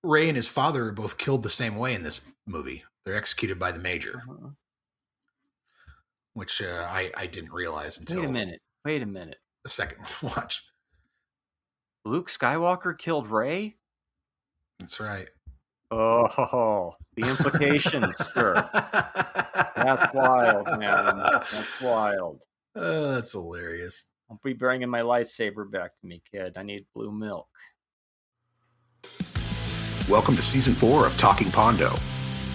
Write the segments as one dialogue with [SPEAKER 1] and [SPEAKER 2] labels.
[SPEAKER 1] Ray and his father are both killed the same way in this movie. They're executed by the Major, which I didn't realize until...
[SPEAKER 2] Wait a minute.
[SPEAKER 1] The second watch.
[SPEAKER 2] Luke Skywalker killed Ray?
[SPEAKER 1] That's right.
[SPEAKER 2] Oh, the implications, sir. That's wild, man. That's wild.
[SPEAKER 1] That's hilarious.
[SPEAKER 2] I'll be bringing my lightsaber back to me, kid. I need blue milk.
[SPEAKER 1] Welcome to Season 4 of Talking Pondo.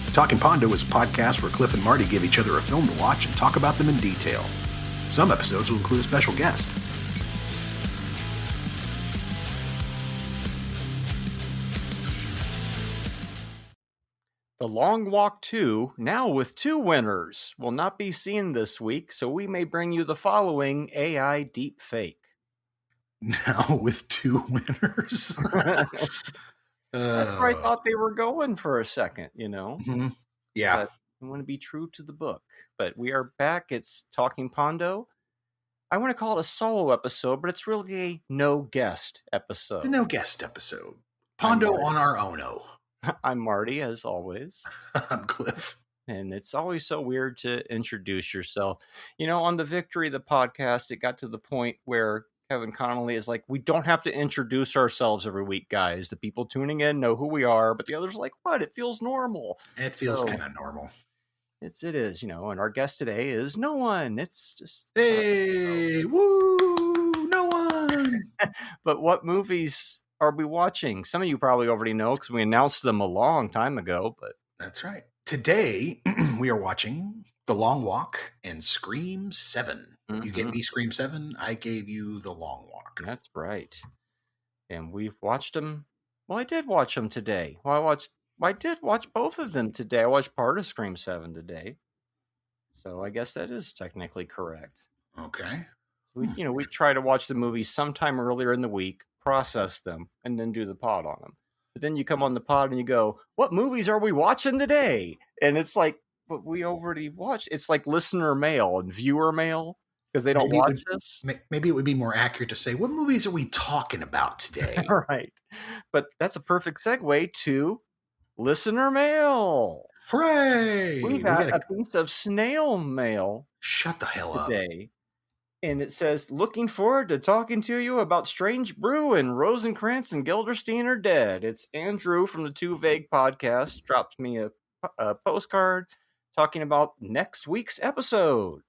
[SPEAKER 1] Talking Pondo is a podcast where Clif and Marty give each other a film to watch and talk about them in detail. Some episodes will include a special guest.
[SPEAKER 2] The Long Walk 2, now with 2 winners, will not be seen this week, so we may bring you the following AI deepfake.
[SPEAKER 1] Now with 2 winners?
[SPEAKER 2] That's where I thought they were going for a second, you know?
[SPEAKER 1] Mm-hmm. Yeah.
[SPEAKER 2] But I want to be true to the book. But we are back. It's Talking Pondo. I want to call it a solo episode, but it's really a no-guest episode.
[SPEAKER 1] It's a no-guest episode. Pondo on our own-o.
[SPEAKER 2] I'm Marty, as always.
[SPEAKER 1] I'm Clif.
[SPEAKER 2] And it's always so weird to introduce yourself. You know, on the Victory of the podcast, it got to the point where Kevin Connolly is like, we don't have to introduce ourselves every week, guys. The people tuning in know who we are, but the others are like, what? It feels normal.
[SPEAKER 1] It feels kind of normal.
[SPEAKER 2] It is, you know, and our guest today is no one. It's just...
[SPEAKER 1] Hey, woo, no one.
[SPEAKER 2] But what movies are we watching? Some of you probably already know because we announced them a long time ago, but...
[SPEAKER 1] That's right. Today, we are watching The Long Walk and Scream 7. Mm-hmm. You gave me Scream 7. I gave you The Long Walk.
[SPEAKER 2] That's right. And we've watched them. Well, I did watch them today. I did watch both of them today. I watched part of Scream 7 today. So I guess that is technically correct.
[SPEAKER 1] Okay.
[SPEAKER 2] We try to watch the movies sometime earlier in the week, process them, and then do the pod on them. But then you come on the pod and you go, what movies are we watching today? And it's like, but we already watched. It's like listener mail and viewer mail because they don't watch us.
[SPEAKER 1] Maybe it would be more accurate to say, what movies are we talking about today?
[SPEAKER 2] Right. But that's a perfect segue to listener mail.
[SPEAKER 1] Hooray!
[SPEAKER 2] We got a piece of snail mail.
[SPEAKER 1] Shut the hell up.
[SPEAKER 2] Today. And it says, looking forward to talking to you about Strange Brew and Rosencrantz and Gilderstein are dead. It's Andrew from the Too Vague podcast. Drops me a postcard talking about next week's episode.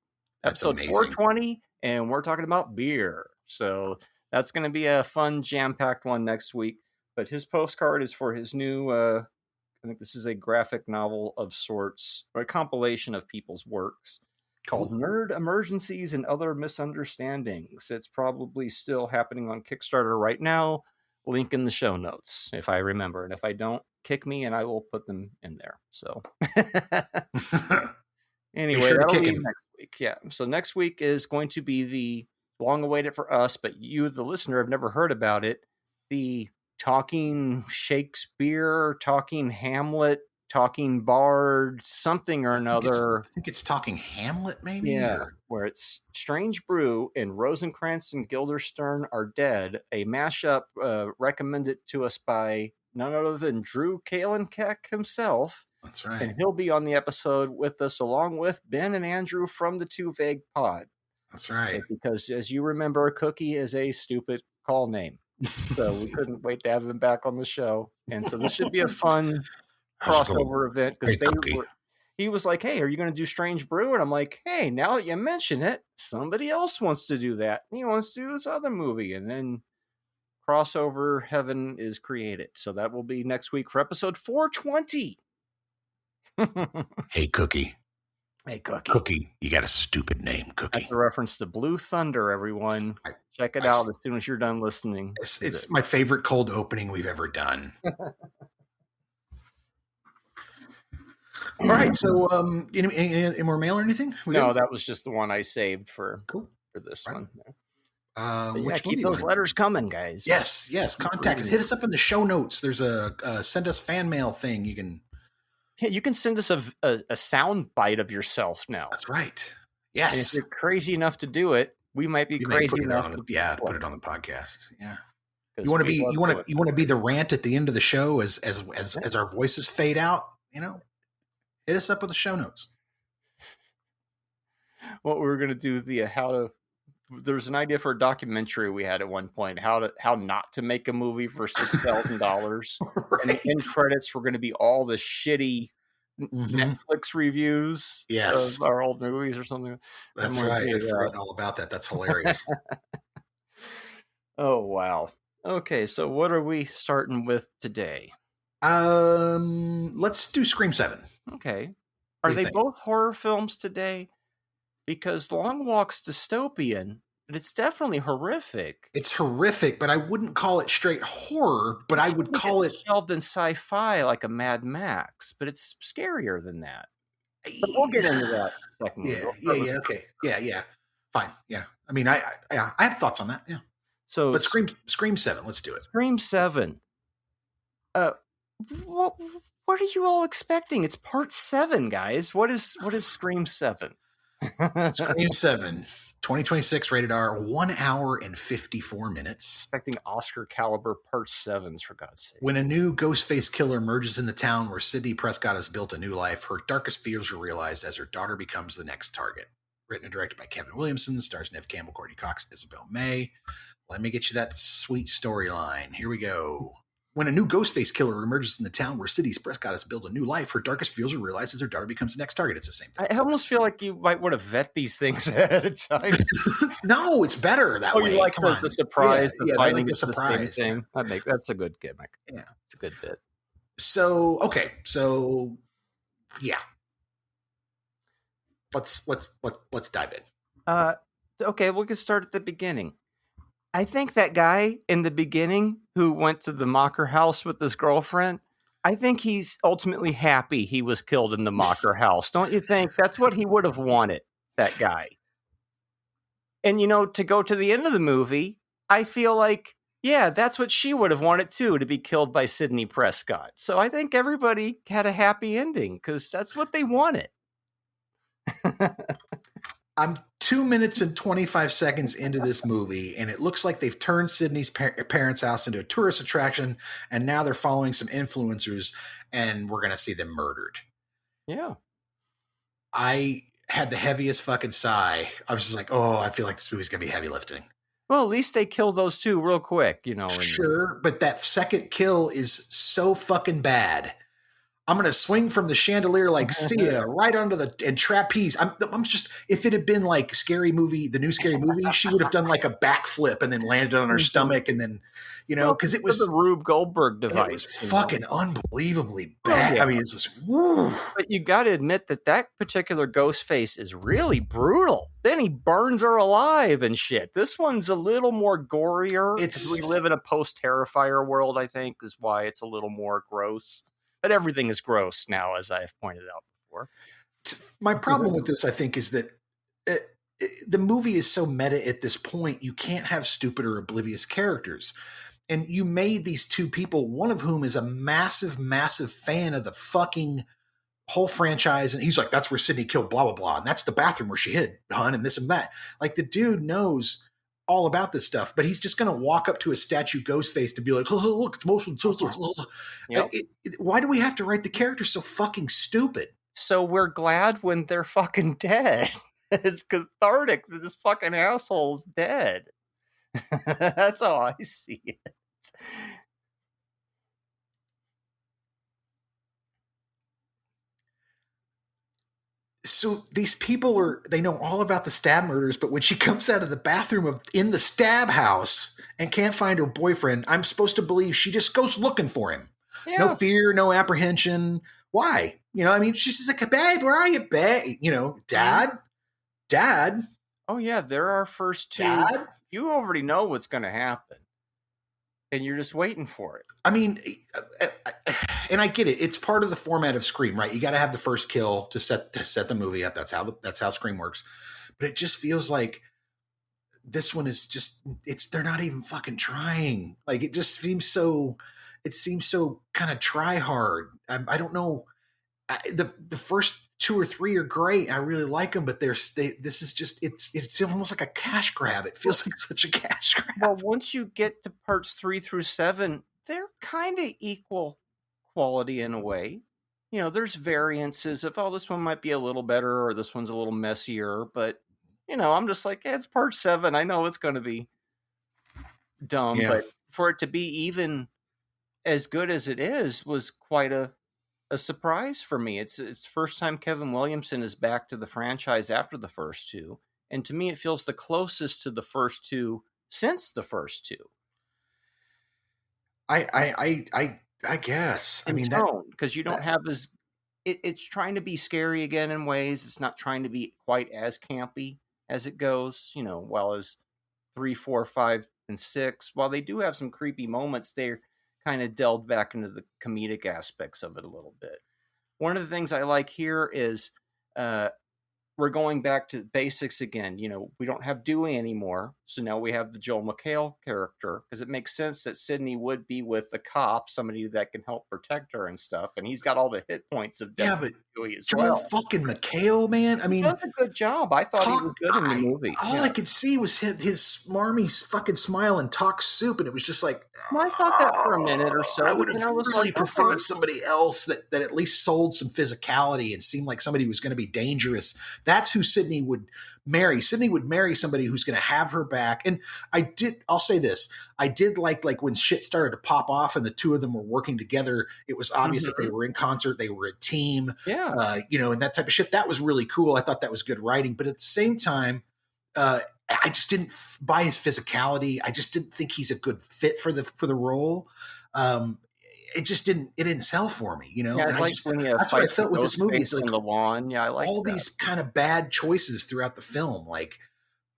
[SPEAKER 1] That's
[SPEAKER 2] episode
[SPEAKER 1] amazing.
[SPEAKER 2] 420, and we're talking about beer. So that's going to be a fun, jam-packed one next week. But his postcard is for his new, I think this is a graphic novel of sorts, or a compilation of people's works. Called Nerd Emergencies and Other Misunderstandings. It's probably still happening on Kickstarter right now. Link in the show notes, if I remember. And if I don't, kick me and I will put them in there. So anyway,
[SPEAKER 1] sure
[SPEAKER 2] that'll be next week. Yeah. So next week is going to be the long-awaited for us, but you, the listener, have never heard about it. The Talking Shakespeare, Talking Hamlet, Talking Bard, something or another.
[SPEAKER 1] I think it's Talking Hamlet, maybe?
[SPEAKER 2] Yeah, where it's Strange Brew and Rosencrantz and Guildenstern are dead. A mashup recommended to us by none other than Drew Kalenkek himself.
[SPEAKER 1] That's right.
[SPEAKER 2] And he'll be on the episode with us along with Ben and Andrew from the Too Vague pod.
[SPEAKER 1] That's right.
[SPEAKER 2] Because as you remember, Cookie is a stupid call name. So we couldn't wait to have them back on the show. And so this should be a fun crossover event because he was like, hey, are you going to do Strange Brew? And I'm like, hey, now that you mention it, somebody else wants to do that. He wants to do this other movie. And then crossover heaven is created. So that will be next week for episode 420.
[SPEAKER 1] Hey, Cookie.
[SPEAKER 2] Hey, Cookie.
[SPEAKER 1] Cookie, you got a stupid name, Cookie.
[SPEAKER 2] That's a reference to Blue Thunder, everyone. Check it out as soon as you're done listening.
[SPEAKER 1] It's my favorite cold opening we've ever done. All right, so any more mail or anything?
[SPEAKER 2] No, that was just the one I saved for this one. Keep those letters coming, guys.
[SPEAKER 1] Yes. Contact us. Hit us up in the show notes. There's a send us fan mail thing. You can send us a sound bite of yourself now. That's right. Yes.
[SPEAKER 2] And if you're crazy enough to do it, we might be crazy enough
[SPEAKER 1] to put it on the podcast. Yeah. You want to be the rant at the end of the show as our voices fade out. Hit us up with the show notes.
[SPEAKER 2] What we were going to do, there's an idea for a documentary we had at one point, how not to make a movie for $6,000. Right. And the end credits were going to be all the shitty Netflix reviews of our old movies or something.
[SPEAKER 1] That's right. I forgot all about that. That's hilarious.
[SPEAKER 2] Oh, wow. Okay, so what are we starting with today?
[SPEAKER 1] Let's do Scream 7.
[SPEAKER 2] Okay. Are they both horror films today? Because Long Walk's dystopian, but it's definitely horrific.
[SPEAKER 1] It's horrific, but I wouldn't call it straight horror, but I would call it
[SPEAKER 2] shelved in sci-fi like a Mad Max, but it's scarier than that. But we'll get into that second.
[SPEAKER 1] Yeah, okay. Yeah. Fine. Yeah. I mean, I have thoughts on that. Yeah.
[SPEAKER 2] So,
[SPEAKER 1] but Scream 7, let's do it.
[SPEAKER 2] Scream 7. What are you all expecting? It's part 7, guys. What is Scream 7?
[SPEAKER 1] Scream 7, 2026, rated R, 1 hour and 54 minutes.
[SPEAKER 2] Expecting Oscar caliber part 7s, for God's sake.
[SPEAKER 1] When a new Ghostface killer emerges in the town where Sidney Prescott has built a new life, her darkest fears are realized as her daughter becomes the next target. Written and directed by Kevin Williamson, stars Neve Campbell, Courtney Cox, Isabel May. Let me get you that sweet storyline. Here we go. When a new Ghostface killer emerges in the town where Sidney Prescott has built a new life, her darkest fears are realized as her daughter becomes the next target. It's the same thing.
[SPEAKER 2] I almost feel like you might want to vet these things ahead of time.
[SPEAKER 1] No, it's better that way.
[SPEAKER 2] You like the surprise,
[SPEAKER 1] I like the surprise
[SPEAKER 2] thing. That's a good gimmick.
[SPEAKER 1] Yeah,
[SPEAKER 2] it's a good bit.
[SPEAKER 1] So yeah, let's dive in.
[SPEAKER 2] Okay, we can start at the beginning. I think that guy in the beginning who went to the Mocker house with his girlfriend, I think he's ultimately happy he was killed in the Mocker house. Don't you think? That's what he would have wanted, that guy. And, to go to the end of the movie, I feel like, yeah, that's what she would have wanted too, to be killed by Sidney Prescott. So I think everybody had a happy ending because that's what they wanted.
[SPEAKER 1] I'm 2 minutes and 25 seconds into this movie, and it looks like they've turned Sidney's parents' house into a tourist attraction, and now they're following some influencers, and we're going to see them murdered.
[SPEAKER 2] Yeah.
[SPEAKER 1] I had the heaviest fucking sigh. I was just like, oh, I feel like this movie's going to be heavy lifting.
[SPEAKER 2] Well, at least they killed those two real quick,
[SPEAKER 1] Sure, but that second kill is so fucking bad. I'm going to swing from the chandelier like Sia right onto and trapeze. I'm just, if it had been like the new Scary Movie, she would have done like a backflip and then landed on her stomach and then, because it was
[SPEAKER 2] the Rube Goldberg device. It was
[SPEAKER 1] fucking unbelievably bad. I mean, it's just, woo.
[SPEAKER 2] But you got to admit that particular Ghostface is really brutal. Then he burns her alive and shit. This one's a little more gorier. We live in a post-Terrifier world, I think, is why it's a little more gross. But everything is gross now, as I have pointed out before.
[SPEAKER 1] My problem with this, I think, is that the movie is so meta at this point, you can't have stupid or oblivious characters. And you made these two people, one of whom is a massive, massive fan of the fucking whole franchise. And he's like, that's where Sidney killed blah, blah, blah. And that's the bathroom where she hid, hon, and this and that. Like, the dude knows all about this stuff, but he's just going to walk up to a statue Ghostface to be like, oh, look, it's motion. Yep. Why do we have to write the characters so fucking stupid?
[SPEAKER 2] So we're glad when they're fucking dead. It's cathartic that this fucking asshole's dead. That's how I see it.
[SPEAKER 1] So these people they know all about the stab murders, but when she comes out of the bathroom in the stab house and can't find her boyfriend, I'm supposed to believe she just goes looking for him. Yeah. No fear, no apprehension. Why? She's just like, babe, where are you, babe? Dad.
[SPEAKER 2] Oh yeah, they're our first two.
[SPEAKER 1] Dad?
[SPEAKER 2] You already know what's going to happen. And you're just waiting for it.
[SPEAKER 1] I mean, and I get it. It's part of the format of Scream, right? You got to have the first kill to set the movie up. That's how Scream works. But it just feels like this one is just they're not even fucking trying. Like, it just seems so kind of try hard. I don't know. the first two or three are great. I really like them, but this is just it's almost like a cash grab. It feels like such a cash grab.
[SPEAKER 2] Well, once you get to parts 3 through 7, they're kind of equal quality in a way. You know, there's variances of, oh, this one might be a little better or this one's a little messier, but you know, I'm just like, it's part 7. I know it's going to be dumb,
[SPEAKER 1] Yeah.
[SPEAKER 2] but for it to be even as good as it is was quite a surprise for me. It's first time Kevin Williamson is back to the franchise after the first two, and to me, it feels the closest to the first two since the first two.
[SPEAKER 1] I guess. I mean that
[SPEAKER 2] tone, because you don't have as it's trying to be scary again in ways. It's not trying to be quite as campy as it goes. You know, while as 3, 4, 5, and 6, while they do have some creepy moments, they're kind of delved back into the comedic aspects of it a little bit. One of the things I like here is we're going back to basics again. You know, we don't have Dewey anymore, so now we have the Joel McHale character, because it makes sense that Sidney would be with the cop, somebody that can help protect her and stuff, and he's got all the hit points of
[SPEAKER 1] but
[SPEAKER 2] Dewey as
[SPEAKER 1] Joel
[SPEAKER 2] well.
[SPEAKER 1] fucking McHale, man. I mean,
[SPEAKER 2] he does a good job. I thought he was good in the movie.
[SPEAKER 1] All I could see was his smarmy fucking smile and talk soup, and it was just like,
[SPEAKER 2] I thought that for a minute or so.
[SPEAKER 1] I would have really
[SPEAKER 2] like,
[SPEAKER 1] preferred
[SPEAKER 2] okay,
[SPEAKER 1] somebody else that at least sold some physicality and seemed like somebody who was going to be dangerous. That's who Sidney would marry. Sidney would marry somebody who's going to have her back. And I'll say this, I did like when shit started to pop off and the two of them were working together, it was obvious that they were in concert, they were a team, you know, and that type of shit. That was really cool. I thought that was good writing. But at the same time, I just didn't buy his physicality. I just didn't think he's a good fit for the role. It just didn't sell for me, you know.
[SPEAKER 2] Yeah,
[SPEAKER 1] and
[SPEAKER 2] that's
[SPEAKER 1] what I felt with this movie. Is like
[SPEAKER 2] the lawn. Yeah, I like
[SPEAKER 1] all these kind of bad choices throughout the film. Like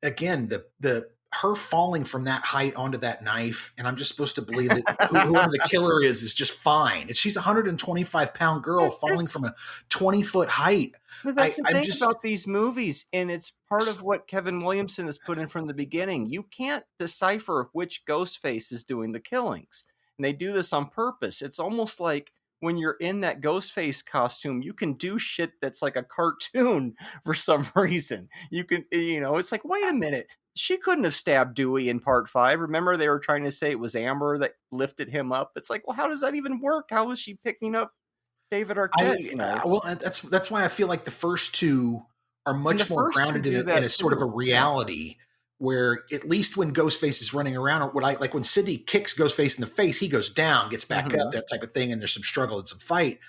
[SPEAKER 1] again, the her falling from that height onto that knife, and I'm just supposed to believe that whoever the killer is just fine. And she's a 125-pound girl falling from a 20-foot height.
[SPEAKER 2] But that's the thing about these movies, and it's part of what Kevin Williamson has put in from the beginning. You can't decipher which Ghostface is doing the killings. And they do this on purpose. It's almost like when you're in that Ghostface costume, you can do shit that's like a cartoon for some reason. You can, you know, it's like, wait a minute. She couldn't have stabbed Dewey in part 5. Remember, they were trying to say it was Amber that lifted him up. It's like, well, how does that even work? How was she picking up David Arquette?
[SPEAKER 1] Well, that's why I feel like the first two are much more grounded in a sort of a reality. Where at least when Ghostface is running around, or like when Sidney kicks Ghostface in the face, he goes down, gets back up, that type of thing, and there's some struggle and some fight.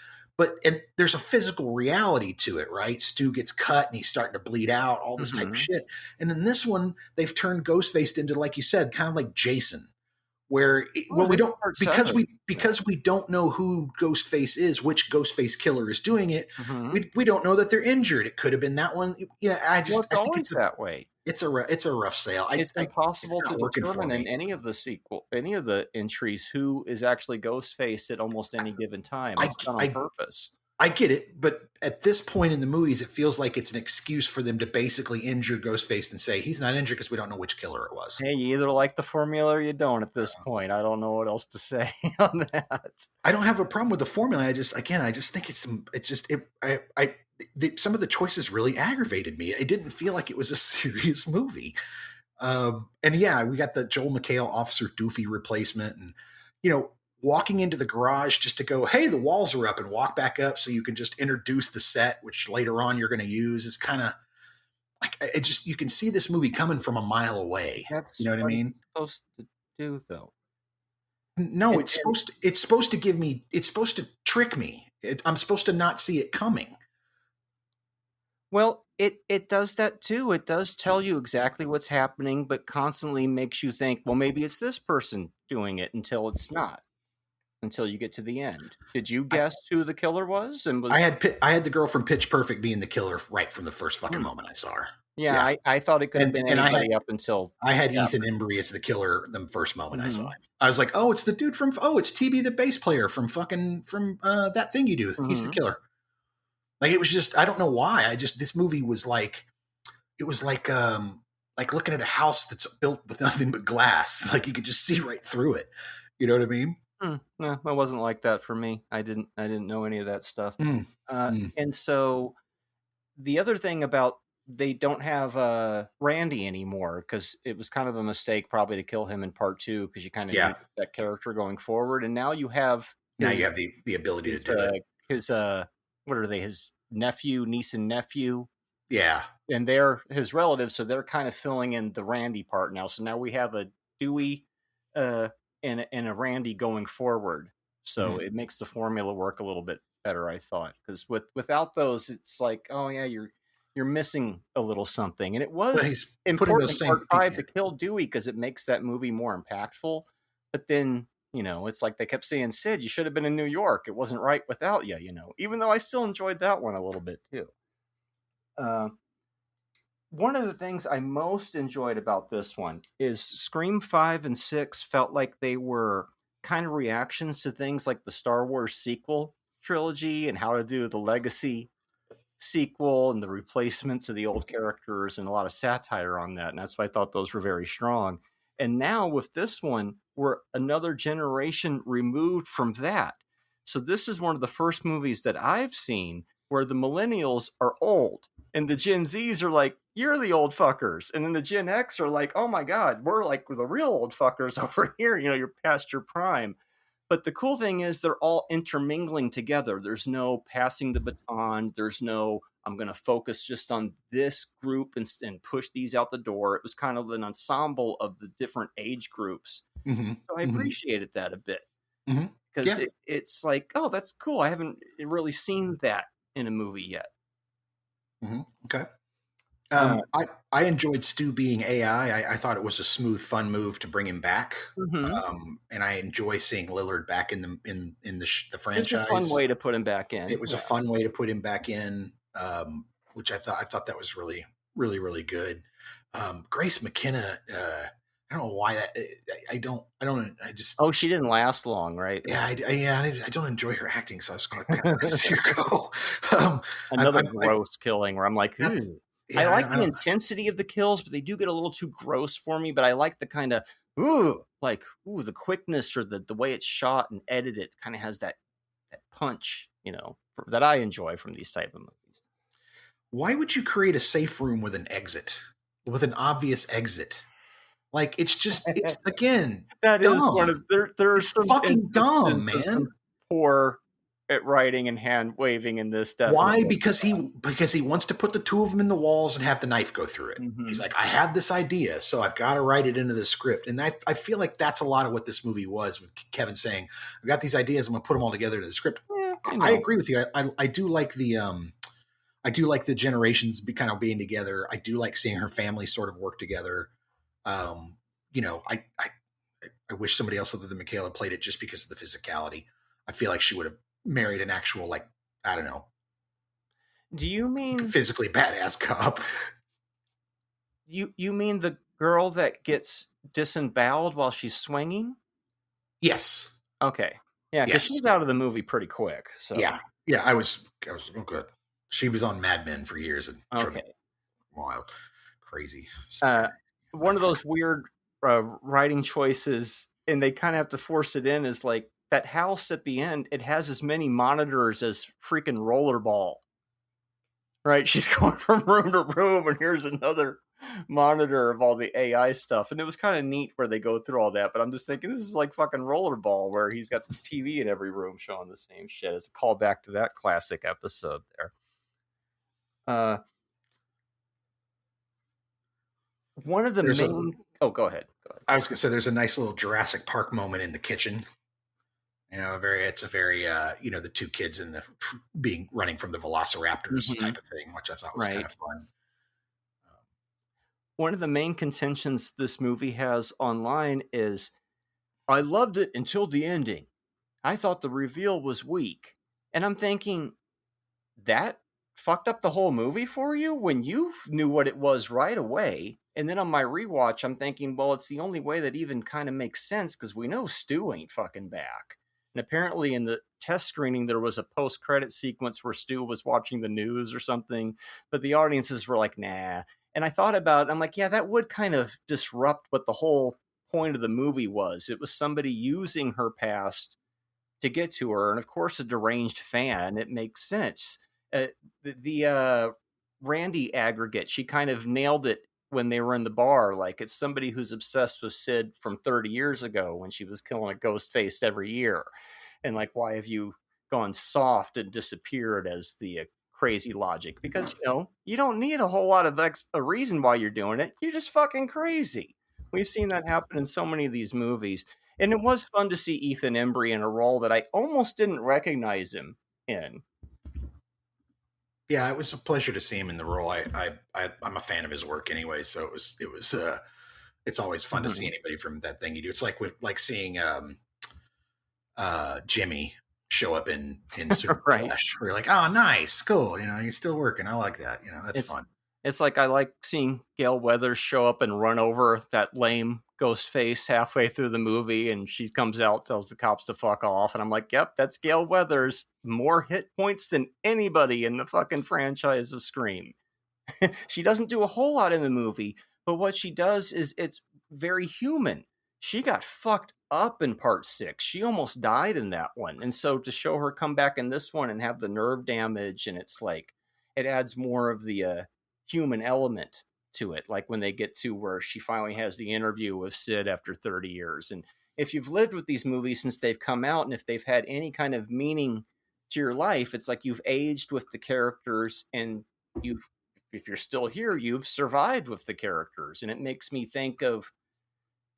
[SPEAKER 1] And there's a physical reality to it, right? Stu gets cut and he's starting to bleed out, all this type of shit. And in this one, they've turned Ghostface into, like you said, kind of like Jason, where we don't because we don't know who Ghostface is, which Ghostface killer is doing it. We don't know that they're injured. It could have been that one. You know, I think it's
[SPEAKER 2] that way.
[SPEAKER 1] It's a rough sale.
[SPEAKER 2] It's impossible to determine in any of the entries who is actually Ghostface at almost any given time. It's done on purpose.
[SPEAKER 1] I get it, but at this point in the movies, it feels like it's an excuse for them to basically injure Ghostface and say he's not injured because we don't know which killer it was.
[SPEAKER 2] Hey, you either like the formula or you don't at this point. I don't know what else to say on that.
[SPEAKER 1] I don't have a problem with the formula. I just think some of the choices really aggravated me. It didn't feel like it was a serious movie. And yeah, we got the Joel McHale Officer Doofy replacement, and you know, walking into the garage just to go, hey, the walls are up, and walk back up so you can just introduce the set, which later on you're going to use, is kind of like, it just, you can see this movie coming from a mile away.
[SPEAKER 2] That's,
[SPEAKER 1] you know what I mean?
[SPEAKER 2] Supposed to do though.
[SPEAKER 1] No, it's supposed to trick me. I'm supposed to not see it coming.
[SPEAKER 2] Well, it does that too. It does tell you exactly what's happening, but constantly makes you think, well, maybe it's this person doing it, until it's not. Until you get to the end. Did you guess who the killer was?
[SPEAKER 1] I had the girl from Pitch Perfect being the killer right from the first fucking moment I saw her.
[SPEAKER 2] Yeah. I thought it could have been anybody up until
[SPEAKER 1] I had Ethan Embry as the killer the first moment I saw him. I was like, oh, it's the dude from it's TB the bass player from That Thing You Do. He's the killer. Like, it was just, I don't know why. This movie was like, it was like looking at a house that's built with nothing but glass. Like, you could just see right through it. You know what I mean?
[SPEAKER 2] No, it wasn't like that for me. I didn't know any of that stuff.
[SPEAKER 1] Mm, mm.
[SPEAKER 2] And so the other thing about they don't have Randy anymore because it was kind of a mistake probably to kill him in part 2 because you kind of
[SPEAKER 1] Yeah.
[SPEAKER 2] need that character going forward. And now you have
[SPEAKER 1] Now you have the ability to do it.
[SPEAKER 2] His what are they? His niece and nephew.
[SPEAKER 1] Yeah.
[SPEAKER 2] And they're his relatives, so they're kind of filling in the Randy part now. So now we have a Dewey and a Randy going forward. So it makes the formula work a little bit better, I thought, because without those, it's like, oh yeah, you're missing a little something. And it was
[SPEAKER 1] he's putting
[SPEAKER 2] important
[SPEAKER 1] those
[SPEAKER 2] in
[SPEAKER 1] same
[SPEAKER 2] part 5 to kill Dewey because it makes that movie more impactful. But then, it's like they kept saying, Sid, you should have been in New York. It wasn't right without you, even though I still enjoyed that one a little bit too. One of the things I most enjoyed about this one is Scream 5 and 6 felt like they were kind of reactions to things like the Star Wars sequel trilogy and how to do the legacy sequel and the replacements of the old characters and a lot of satire on that. And that's why I thought those were very strong. And now with this one, we're another generation removed from that. So this is one of the first movies that I've seen where the millennials are old and the Gen Zs are like, you're the old fuckers. And then the Gen X are like, oh my God, we're like the real old fuckers over here. You're past your prime. But the cool thing is they're all intermingling together. There's no passing the baton. There's no, I'm going to focus just on this group and push these out the door. It was kind of an ensemble of the different age groups.
[SPEAKER 1] Mm-hmm.
[SPEAKER 2] So I appreciated that a bit.
[SPEAKER 1] Mm-hmm.
[SPEAKER 2] Because it's like, oh, that's cool. I haven't really seen that in a movie yet.
[SPEAKER 1] Mm-hmm. Okay. I enjoyed Stu being AI. I thought it was a smooth, fun move to bring him back. And I enjoy seeing Lillard back in the franchise.
[SPEAKER 2] It's a fun way to put him back in.
[SPEAKER 1] It was a fun way to put him back in, which I thought that was really, really, really good. Grace McKenna, I don't know why that. I just.
[SPEAKER 2] Oh, she didn't last long, right?
[SPEAKER 1] Yeah, I don't enjoy her acting, so I was going to kind of see her go.
[SPEAKER 2] Another gross killing where I'm like, I like the intensity of the kills, but they do get a little too gross for me. But I like the kind of the quickness or the way it's shot and edited. It kind of has that punch, that I enjoy from these type of movies.
[SPEAKER 1] Why would you create a safe room with an exit, with an obvious exit? Like it's again
[SPEAKER 2] that
[SPEAKER 1] dumb.
[SPEAKER 2] Is one of there's some
[SPEAKER 1] fucking dumb, man.
[SPEAKER 2] Poor at writing and hand waving in this. Definitely.
[SPEAKER 1] Why? Because he wants to put the two of them in the walls and have the knife go through it. Mm-hmm. He's like, I had this idea, so I've got to write it into the script. And I feel like that's a lot of what this movie was, with Kevin saying, I've got these ideas, I'm going to put them all together into the script. Yeah, I agree with you. I do like the generations kind of being together. I do like seeing her family sort of work together. I wish somebody else other than Michaela played it just because of the physicality. I feel like she would have married an actual, I don't know.
[SPEAKER 2] Do you mean
[SPEAKER 1] physically badass cop?
[SPEAKER 2] You mean the girl that gets disemboweled while she's swinging?
[SPEAKER 1] Yes.
[SPEAKER 2] Okay. Yeah, because she's out of the movie pretty quick. So
[SPEAKER 1] yeah. I was good. She was on Mad Men for years and wild, crazy.
[SPEAKER 2] One of those weird writing choices, and they kind of have to force it in, is like that house at the end. It has as many monitors as freaking Rollerball. Right? She's going from room to room, and here's another monitor of all the AI stuff. And it was kind of neat where they go through all that. But I'm just thinking this is like fucking Rollerball, where he's got the TV in every room showing the same shit. As a callback to that classic episode there. One of the main. Go ahead.
[SPEAKER 1] I was gonna say there's a nice little Jurassic Park moment in the kitchen. It's a very the two kids in the running from the velociraptors type of thing, which I thought was kind of fun.
[SPEAKER 2] One of the main contentions this movie has online is, I loved it until the ending. I thought the reveal was weak, and I'm thinking that fucked up the whole movie for you when you knew what it was right away. And then on my rewatch, I'm thinking, well, it's the only way that even kind of makes sense because we know Stu ain't fucking back. And apparently in the test screening, there was a post-credit sequence where Stu was watching the news or something, but the audiences were like, nah. And I thought about it. I'm like, yeah, that would kind of disrupt what the whole point of the movie was. It was somebody using her past to get to her, and of course, a deranged fan. It makes sense. The Randy aggregate, she kind of nailed it when they were in the bar. Like, it's somebody who's obsessed with Sid from 30 years ago when she was killing a ghost face every year, and like, why have you gone soft and disappeared as the crazy logic? Because you don't need a whole lot of a reason why you're doing it. You're just fucking crazy. We've seen that happen in so many of these movies. And it was fun to see Ethan Embry in a role that I almost didn't recognize him in.
[SPEAKER 1] Yeah, it was a pleasure to see him in the role. I'm a fan of his work anyway, so it's always fun to see anybody from that thing you do. It's like seeing Jimmy show up in Super
[SPEAKER 2] Right.
[SPEAKER 1] Flash. Where you're like, oh, nice, cool. You're still working. I like that. That's fun.
[SPEAKER 2] It's like I like seeing Gale Weathers show up and run over that lame Ghostface halfway through the movie, and she comes out, tells the cops to fuck off, and I'm like, yep, that's Gale Weathers. More hit points than anybody in the fucking franchise of Scream. She doesn't do a whole lot in the movie, but what she does is it's very human. She got fucked up in part 6. She almost died in that one. And so to show her come back in this one and have the nerve damage, and it's like, it adds more of the human element to it. Like when they get to where she finally has the interview with Sid after 30 years. And if you've lived with these movies since they've come out, and if they've had any kind of meaning to your life, it's like you've aged with the characters, and if you're still here, you've survived with the characters. And it makes me think of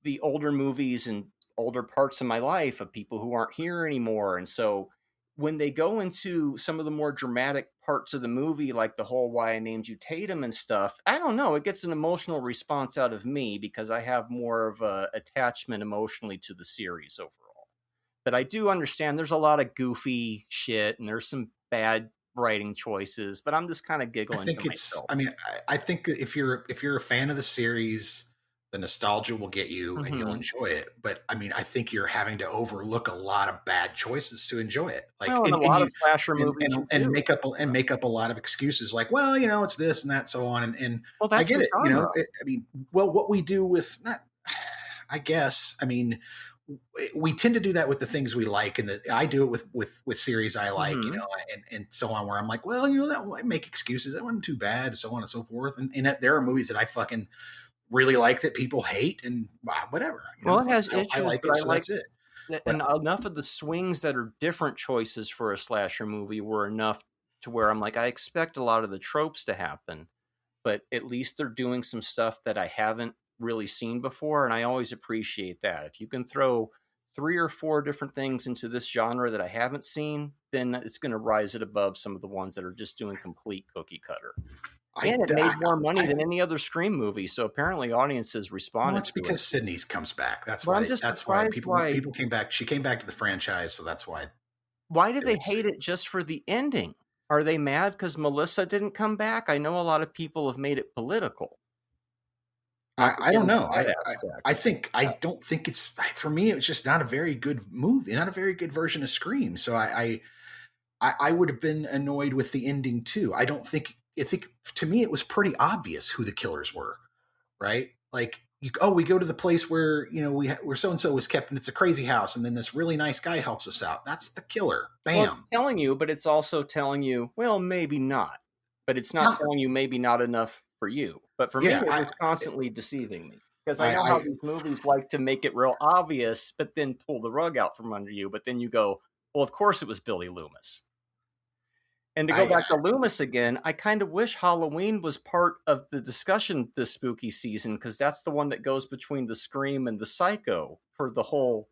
[SPEAKER 2] the older movies and older parts of my life of people who aren't here anymore. And so when they go into some of the more dramatic parts of the movie, like the whole "Why I Named You Tatum" and stuff, I don't know, it gets an emotional response out of me because I have more of a attachment emotionally to the series overall. But I do understand there's a lot of goofy shit and there's some bad writing choices, but I'm just kind of giggling.
[SPEAKER 1] I think
[SPEAKER 2] myself.
[SPEAKER 1] I think if you're a fan of the series, the nostalgia will get you and you'll enjoy it. But I think you're having to overlook a lot of bad choices to enjoy it. Like,
[SPEAKER 2] well, and a lot of slasher movies
[SPEAKER 1] and make up a lot of excuses. Like, well, it's this and that, so on. And
[SPEAKER 2] well,
[SPEAKER 1] I get it.
[SPEAKER 2] Genre.
[SPEAKER 1] What we do with not, I guess. We tend to do that with the things we like, and I do it with series I like, and so on. Where I'm like, well, I make excuses. That wasn't too bad, so on and so forth. And there are movies that I fucking really like that people hate, and whatever.
[SPEAKER 2] Well, it has issues.
[SPEAKER 1] I like it, so that's it.
[SPEAKER 2] And enough of the swings that are different choices for a slasher movie were enough to where I'm like, I expect a lot of the tropes to happen, but at least they're doing some stuff that I haven't really seen before, and I always appreciate that. If you can throw 3 or 4 different things into this genre that I haven't seen, then it's going to rise it above some of the ones that are just doing complete cookie cutter. And it made more money than any other Scream movie, so apparently audiences responded.
[SPEAKER 1] Well, it's because Sidney comes back. That's why. That's why people came back. She came back to the franchise, so that's why.
[SPEAKER 2] Why do they hate it just for the ending? Are they mad because Melissa didn't come back? I know a lot of people have made it political.
[SPEAKER 1] I don't know. I don't think it's, for me, it's just not a very good movie, not a very good version of Scream. So I would have been annoyed with the ending too. I think to me it was pretty obvious who the killers were, right? Like, we go to the place where where so and so was kept, and it's a crazy house, and then this really nice guy helps us out. That's the killer. Bam.
[SPEAKER 2] Well, it's telling you, but it's also telling you, well, maybe not. But it's not telling you maybe not enough for you. But for me, it was constantly deceiving me. Because I know how these movies like to make it real obvious, but then pull the rug out from under you. But then you go, well, of course it was Billy Loomis. And to go back to Loomis again, I kind of wish Halloween was part of the discussion this spooky season, because that's the one that goes between the Scream and the Psycho for the whole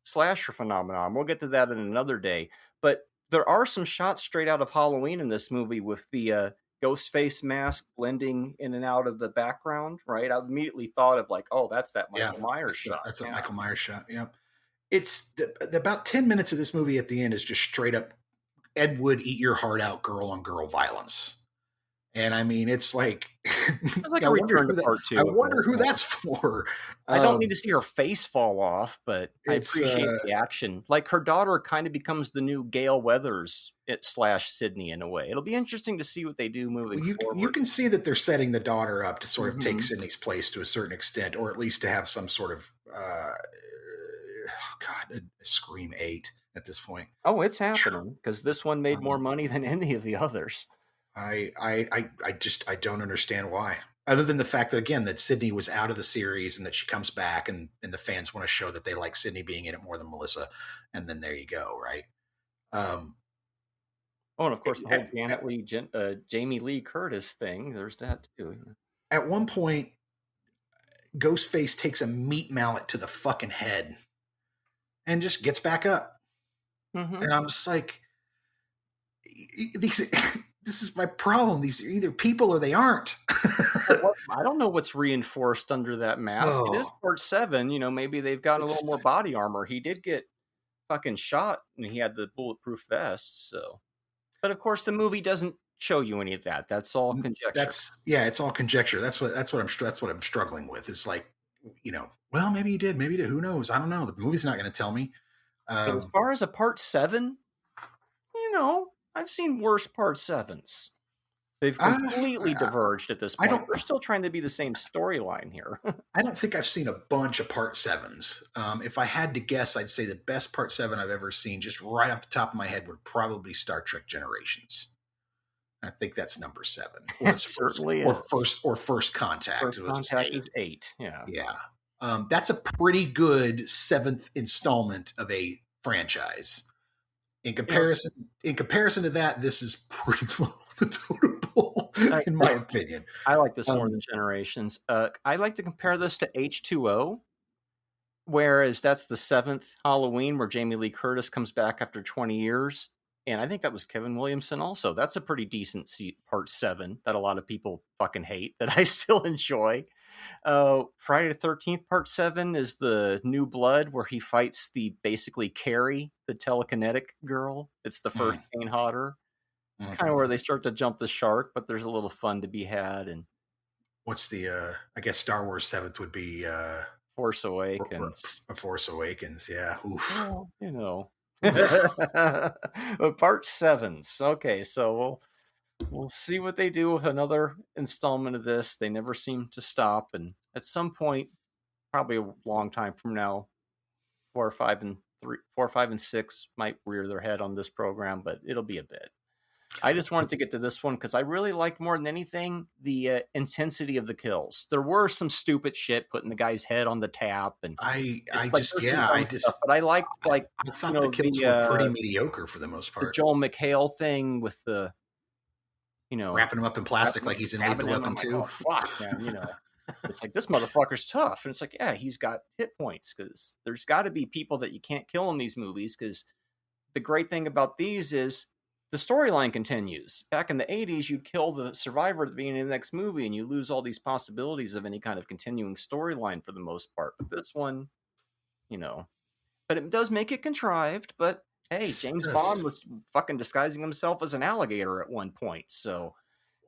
[SPEAKER 2] slasher phenomenon. We'll get to that in another day. But there are some shots straight out of Halloween in this movie with the Ghostface mask blending in and out of the background, right? I immediately thought of like, oh, that's that Michael Myers shot.
[SPEAKER 1] That's a Michael Myers shot, yeah. It's about 10 minutes of this movie at the end is just straight up Ed Wood, eat your heart out, girl on girl violence. And I mean, it's like,
[SPEAKER 2] It's like
[SPEAKER 1] I
[SPEAKER 2] a
[SPEAKER 1] wonder
[SPEAKER 2] return to
[SPEAKER 1] who that,
[SPEAKER 2] part
[SPEAKER 1] I
[SPEAKER 2] 2 of
[SPEAKER 1] wonder
[SPEAKER 2] it.
[SPEAKER 1] who that's for.
[SPEAKER 2] I don't need to see her face fall off, but I
[SPEAKER 1] It's
[SPEAKER 2] appreciate the action. Like, her daughter kind of becomes the new Gale Weathers / Sydney in a way. It'll be interesting to see what they do moving
[SPEAKER 1] you
[SPEAKER 2] forward.
[SPEAKER 1] can see that they're setting the daughter up to sort of take
[SPEAKER 2] Mhm.
[SPEAKER 1] Sydney's place to a certain extent, or at least to have some sort of God, a Scream 8 at this point.
[SPEAKER 2] Oh, it's happening because this one made more
[SPEAKER 1] Um,
[SPEAKER 2] money than any of the others.
[SPEAKER 1] I don't understand why. Other than the fact that again that Sydney was out of the series and that she comes back and the fans want to show that they like Sydney being in it more than Melissa, and then there you go, right? Um,
[SPEAKER 2] Oh, and of course, the whole
[SPEAKER 1] at,
[SPEAKER 2] Janet
[SPEAKER 1] at,
[SPEAKER 2] Lee, Jamie Lee Curtis thing. There's that too.
[SPEAKER 1] at one point, Ghostface takes a meat mallet to the fucking head and just gets back up,
[SPEAKER 2] Mm-hmm.
[SPEAKER 1] and I'm just like, these. This is my problem. These are either people or they aren't.
[SPEAKER 2] I don't know what's reinforced under that mask. It is
[SPEAKER 1] Oh,
[SPEAKER 2] part 7. Maybe they've got a little more
[SPEAKER 1] it's
[SPEAKER 2] body armor. He did get fucking shot, and he had the bulletproof vest. So, but of course, the movie doesn't show you any of that. That's all conjecture.
[SPEAKER 1] it's all conjecture. That's what I'm struggling with. It's like, well, maybe he did, maybe he did. Who knows? I don't know. The movie's not going to tell me.
[SPEAKER 2] But as far as a part 7, I've seen worse part 7s. They've completely diverged at this
[SPEAKER 1] I
[SPEAKER 2] point.
[SPEAKER 1] don't.
[SPEAKER 2] They're still trying to be the same storyline here.
[SPEAKER 1] I don't think I've seen a bunch of part 7s. If I had to guess, I'd say the best part 7 I've ever seen, just right off the top of my head, would probably Star Trek Generations. I think that's number 7.
[SPEAKER 2] It certainly is.
[SPEAKER 1] First Contact.
[SPEAKER 2] First Contact is 8. Yeah.
[SPEAKER 1] Yeah. That's a pretty good 7th installment of a franchise. In comparison to that, this is pretty low the totem pole, in my opinion.
[SPEAKER 2] I like this more than Generations. I like to compare this to H2O, whereas that's the 7th Halloween where Jamie Lee Curtis comes back after 20 years. And I think that was Kevin Williamson also. That's a pretty decent part 7 that a lot of people fucking hate, that I still enjoy. Friday the 13th part 7 is the New Blood, where he fights basically Carrie, the telekinetic girl. It's the first Kane Hodder. It's kind of where they start to jump the shark, but there's a little fun to be had. And
[SPEAKER 1] what's the I guess Star Wars 7th would be
[SPEAKER 2] Force Awakens.
[SPEAKER 1] Force Awakens, yeah. Oof.
[SPEAKER 2] Well, part 7s. Okay, so we'll see what they do with another installment of this. They never seem to stop, and at some point, probably a long time from now, 4, 5, and 6 might rear their head on this program, but it'll be a bit. I just wanted to get to this one because I really liked, more than anything, the intensity of the kills. There were some stupid shit, putting the guy's head on the tap, and but I liked,
[SPEAKER 1] I thought the kills were pretty mediocre for the most part.
[SPEAKER 2] The Joel McHale thing with the,
[SPEAKER 1] wrapping him up in plastic like he's in Lethal Weapon 2.
[SPEAKER 2] Oh, fuck, man, it's like, this motherfucker's tough, and it's like, yeah, he's got hit points, because there's got to be people that you can't kill in these movies, because the great thing about these is the storyline continues. Back in the 80s, you'd kill the survivor at the beginning of the next movie, and you lose all these possibilities of any kind of continuing storyline for the most part. But this one, but it does make it contrived. But hey, James Bond was fucking disguising himself as an alligator at one point, so.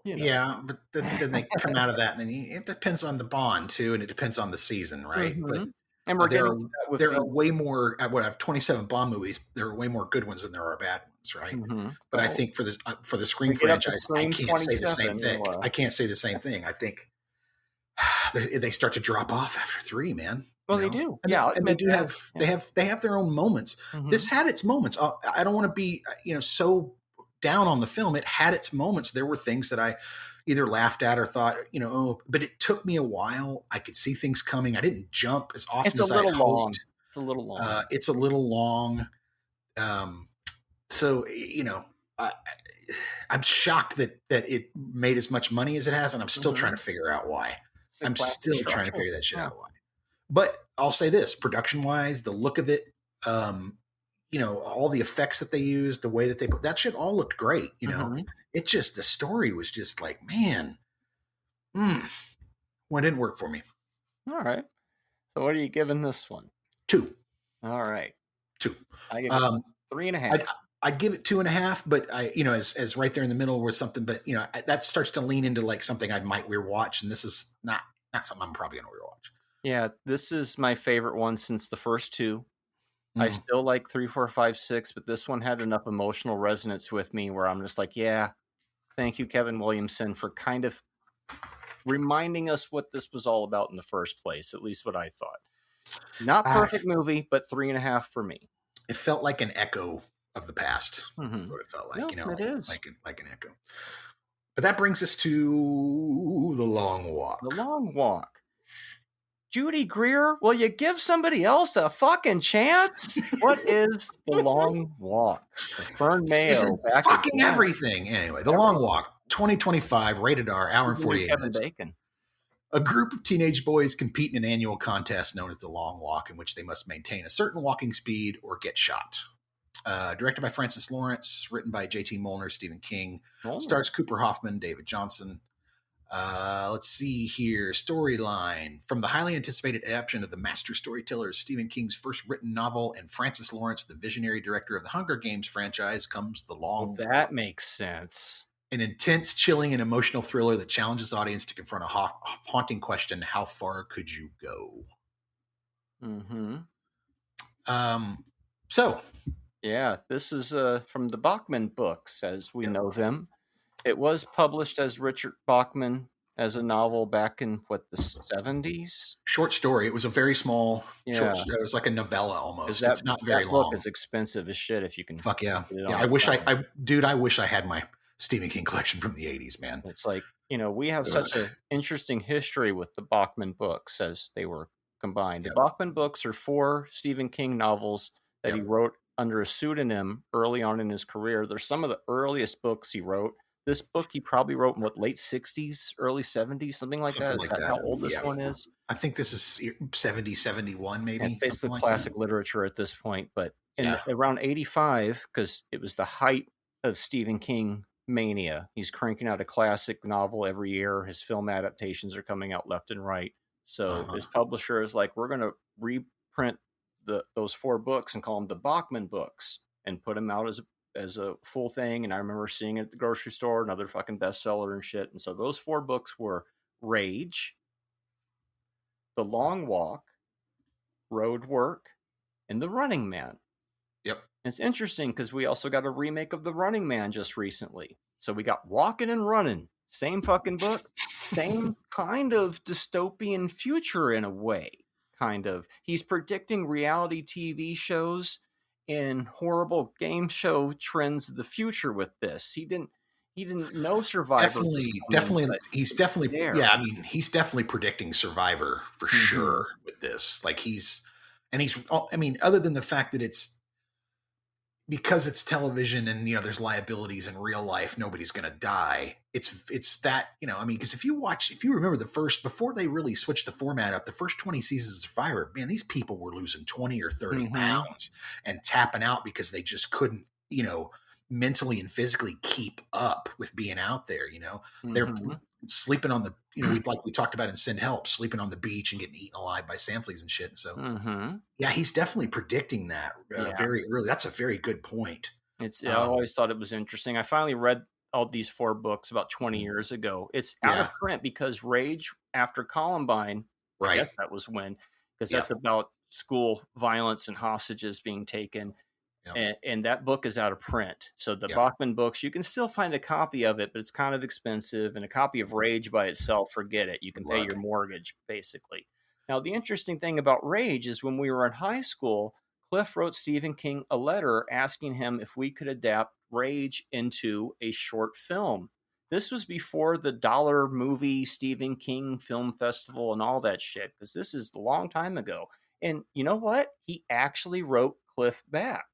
[SPEAKER 1] Yeah, but then they come out of that, and then it depends on the Bond too, and it depends on the season, right?
[SPEAKER 2] Mm-hmm.
[SPEAKER 1] But
[SPEAKER 2] and we're
[SPEAKER 1] there are way more. I have 27 Bond movies. There are way more good ones than there are bad ones, right?
[SPEAKER 2] Mm-hmm.
[SPEAKER 1] But I think for the Scream franchise, I can't say the same thing. I can't say the same thing. I think they start to drop off after 3, man.
[SPEAKER 2] Well, they do.
[SPEAKER 1] And they do have they have their own moments. Mm-hmm. This had its moments. I don't want to be so down on the film. It had its moments. There were things that I either laughed at or thought, but it took me a while. I could see things coming. I didn't jump as often as I hoped.
[SPEAKER 2] It's a little long.
[SPEAKER 1] It's a little long. So, I'm shocked that it made as much money as it has, and I'm still trying to figure out why. I'm still trying to figure that shit out why. But I'll say this, production-wise, the look of it, all the effects that they used, the way that they put that shit all looked great. It just, the story was just like, man, well, it didn't work for me.
[SPEAKER 2] All right. So what are you giving this one?
[SPEAKER 1] 2.
[SPEAKER 2] All right.
[SPEAKER 1] 2.
[SPEAKER 2] I give it 3.5.
[SPEAKER 1] I'd give it 2.5, but as right there in the middle was something, but that starts to lean into like something I might rewatch, and this is not something I'm probably going to rewatch.
[SPEAKER 2] Yeah, this is my favorite one since the first two. I
[SPEAKER 1] Mm.
[SPEAKER 2] still like 3, 4, 5, 6, but this one had enough emotional resonance with me where I'm just like, yeah, thank you, Kevin Williamson, for kind of reminding us what this was all about in the first place, at least what I thought. Not perfect movie, but 3.5 for me.
[SPEAKER 1] It felt like an echo of the past.
[SPEAKER 2] Mm-hmm.
[SPEAKER 1] That's what it felt like,
[SPEAKER 2] it is.
[SPEAKER 1] Like an echo. But that brings us to The Long Walk.
[SPEAKER 2] The Long Walk. Judy Greer, will you give somebody else a fucking chance? What is The Long Walk? The Fern Mayo back
[SPEAKER 1] fucking
[SPEAKER 2] again.
[SPEAKER 1] Everything. Anyway, The Long Walk, 2025, rated R, hour and 48 minutes.
[SPEAKER 2] Bacon.
[SPEAKER 1] A group of teenage boys compete in an annual contest known as The Long Walk, in which they must maintain a certain walking speed or get shot. Directed by Francis Lawrence, written by J.T. Molnar, Stephen King, stars Cooper Hoffman, David Johnson. Let's see here. Storyline. From the highly anticipated adaptation of the master storyteller Stephen King's first written novel and Francis Lawrence, the visionary director of the Hunger Games franchise, comes The Long Walk.
[SPEAKER 2] That makes sense.
[SPEAKER 1] An intense, chilling, and emotional thriller that challenges the audience to confront a haunting question: how far could you go?
[SPEAKER 2] Mm-hmm.
[SPEAKER 1] So.
[SPEAKER 2] Yeah, this is from the Bachman books, as we know them. It was published as Richard Bachman as a novel back in, the 70s?
[SPEAKER 1] Short story. It was a very small short story. It was like a novella almost. It's not very long.
[SPEAKER 2] That book is expensive as shit if you can.
[SPEAKER 1] Fuck yeah. Yeah, I wish I wish I had my Stephen King collection from the 80s, man.
[SPEAKER 2] It's like, we have such an interesting history with the Bachman books as they were combined. The Bachman books are 4 Stephen King novels that he wrote under a pseudonym early on in his career. They're some of the earliest books he wrote. This book he probably wrote in late 60s, early 70s, something like that. Is that how old this one is?
[SPEAKER 1] I think this is 70, 71 maybe.
[SPEAKER 2] It's basically classic literature at this point. But around 85, because it was the height of Stephen King mania, he's cranking out a classic novel every year. His film adaptations are coming out left and right. So his publisher is like, we're going to reprint those 4 books and call them the Bachman books and put them out as a full thing. And I remember seeing it at the grocery store, another fucking bestseller and shit. And so those 4 books were Rage, The Long Walk, Road Work, and The Running Man.
[SPEAKER 1] Yep.
[SPEAKER 2] And it's interesting because we also got a remake of The Running Man just recently. So we got Walking and Running, same fucking book, same kind of dystopian future in a way. Kind of. He's predicting reality TV shows and horrible game show trends of the future with this. He didn't know Survivor.
[SPEAKER 1] Definitely. He's definitely there. Yeah, I mean, he's definitely predicting Survivor for sure with this. Like other than the fact that it's because it's television and there's liabilities in real life, nobody's going to die. It's that, because if you remember before they really switched the format up, the first 20 seasons of Survivor, man, these people were losing 20 or 30 pounds and tapping out because they just couldn't, mentally and physically keep up with being out there. They're sleeping on the, like we talked about in Send Help, sleeping on the beach and getting eaten alive by sand fleas and shit. And so, yeah, he's definitely predicting that very early. That's a very good point.
[SPEAKER 2] I always thought it was interesting. I finally read all these 4 books about 20 years ago. It's out of print because Rage after Columbine, I guess that was when, because that's about school violence and hostages being taken. And that book is out of print. So the Bachman books, you can still find a copy of it, but it's kind of expensive. And a copy of Rage by itself, forget it. You can pay your mortgage, basically. Now, the interesting thing about Rage is when we were in high school, Cliff wrote Stephen King a letter asking him if we could adapt Rage into a short film. This was before the dollar movie Stephen King Film Festival and all that shit, because this is a long time ago. And you know what? He actually wrote Cliff back.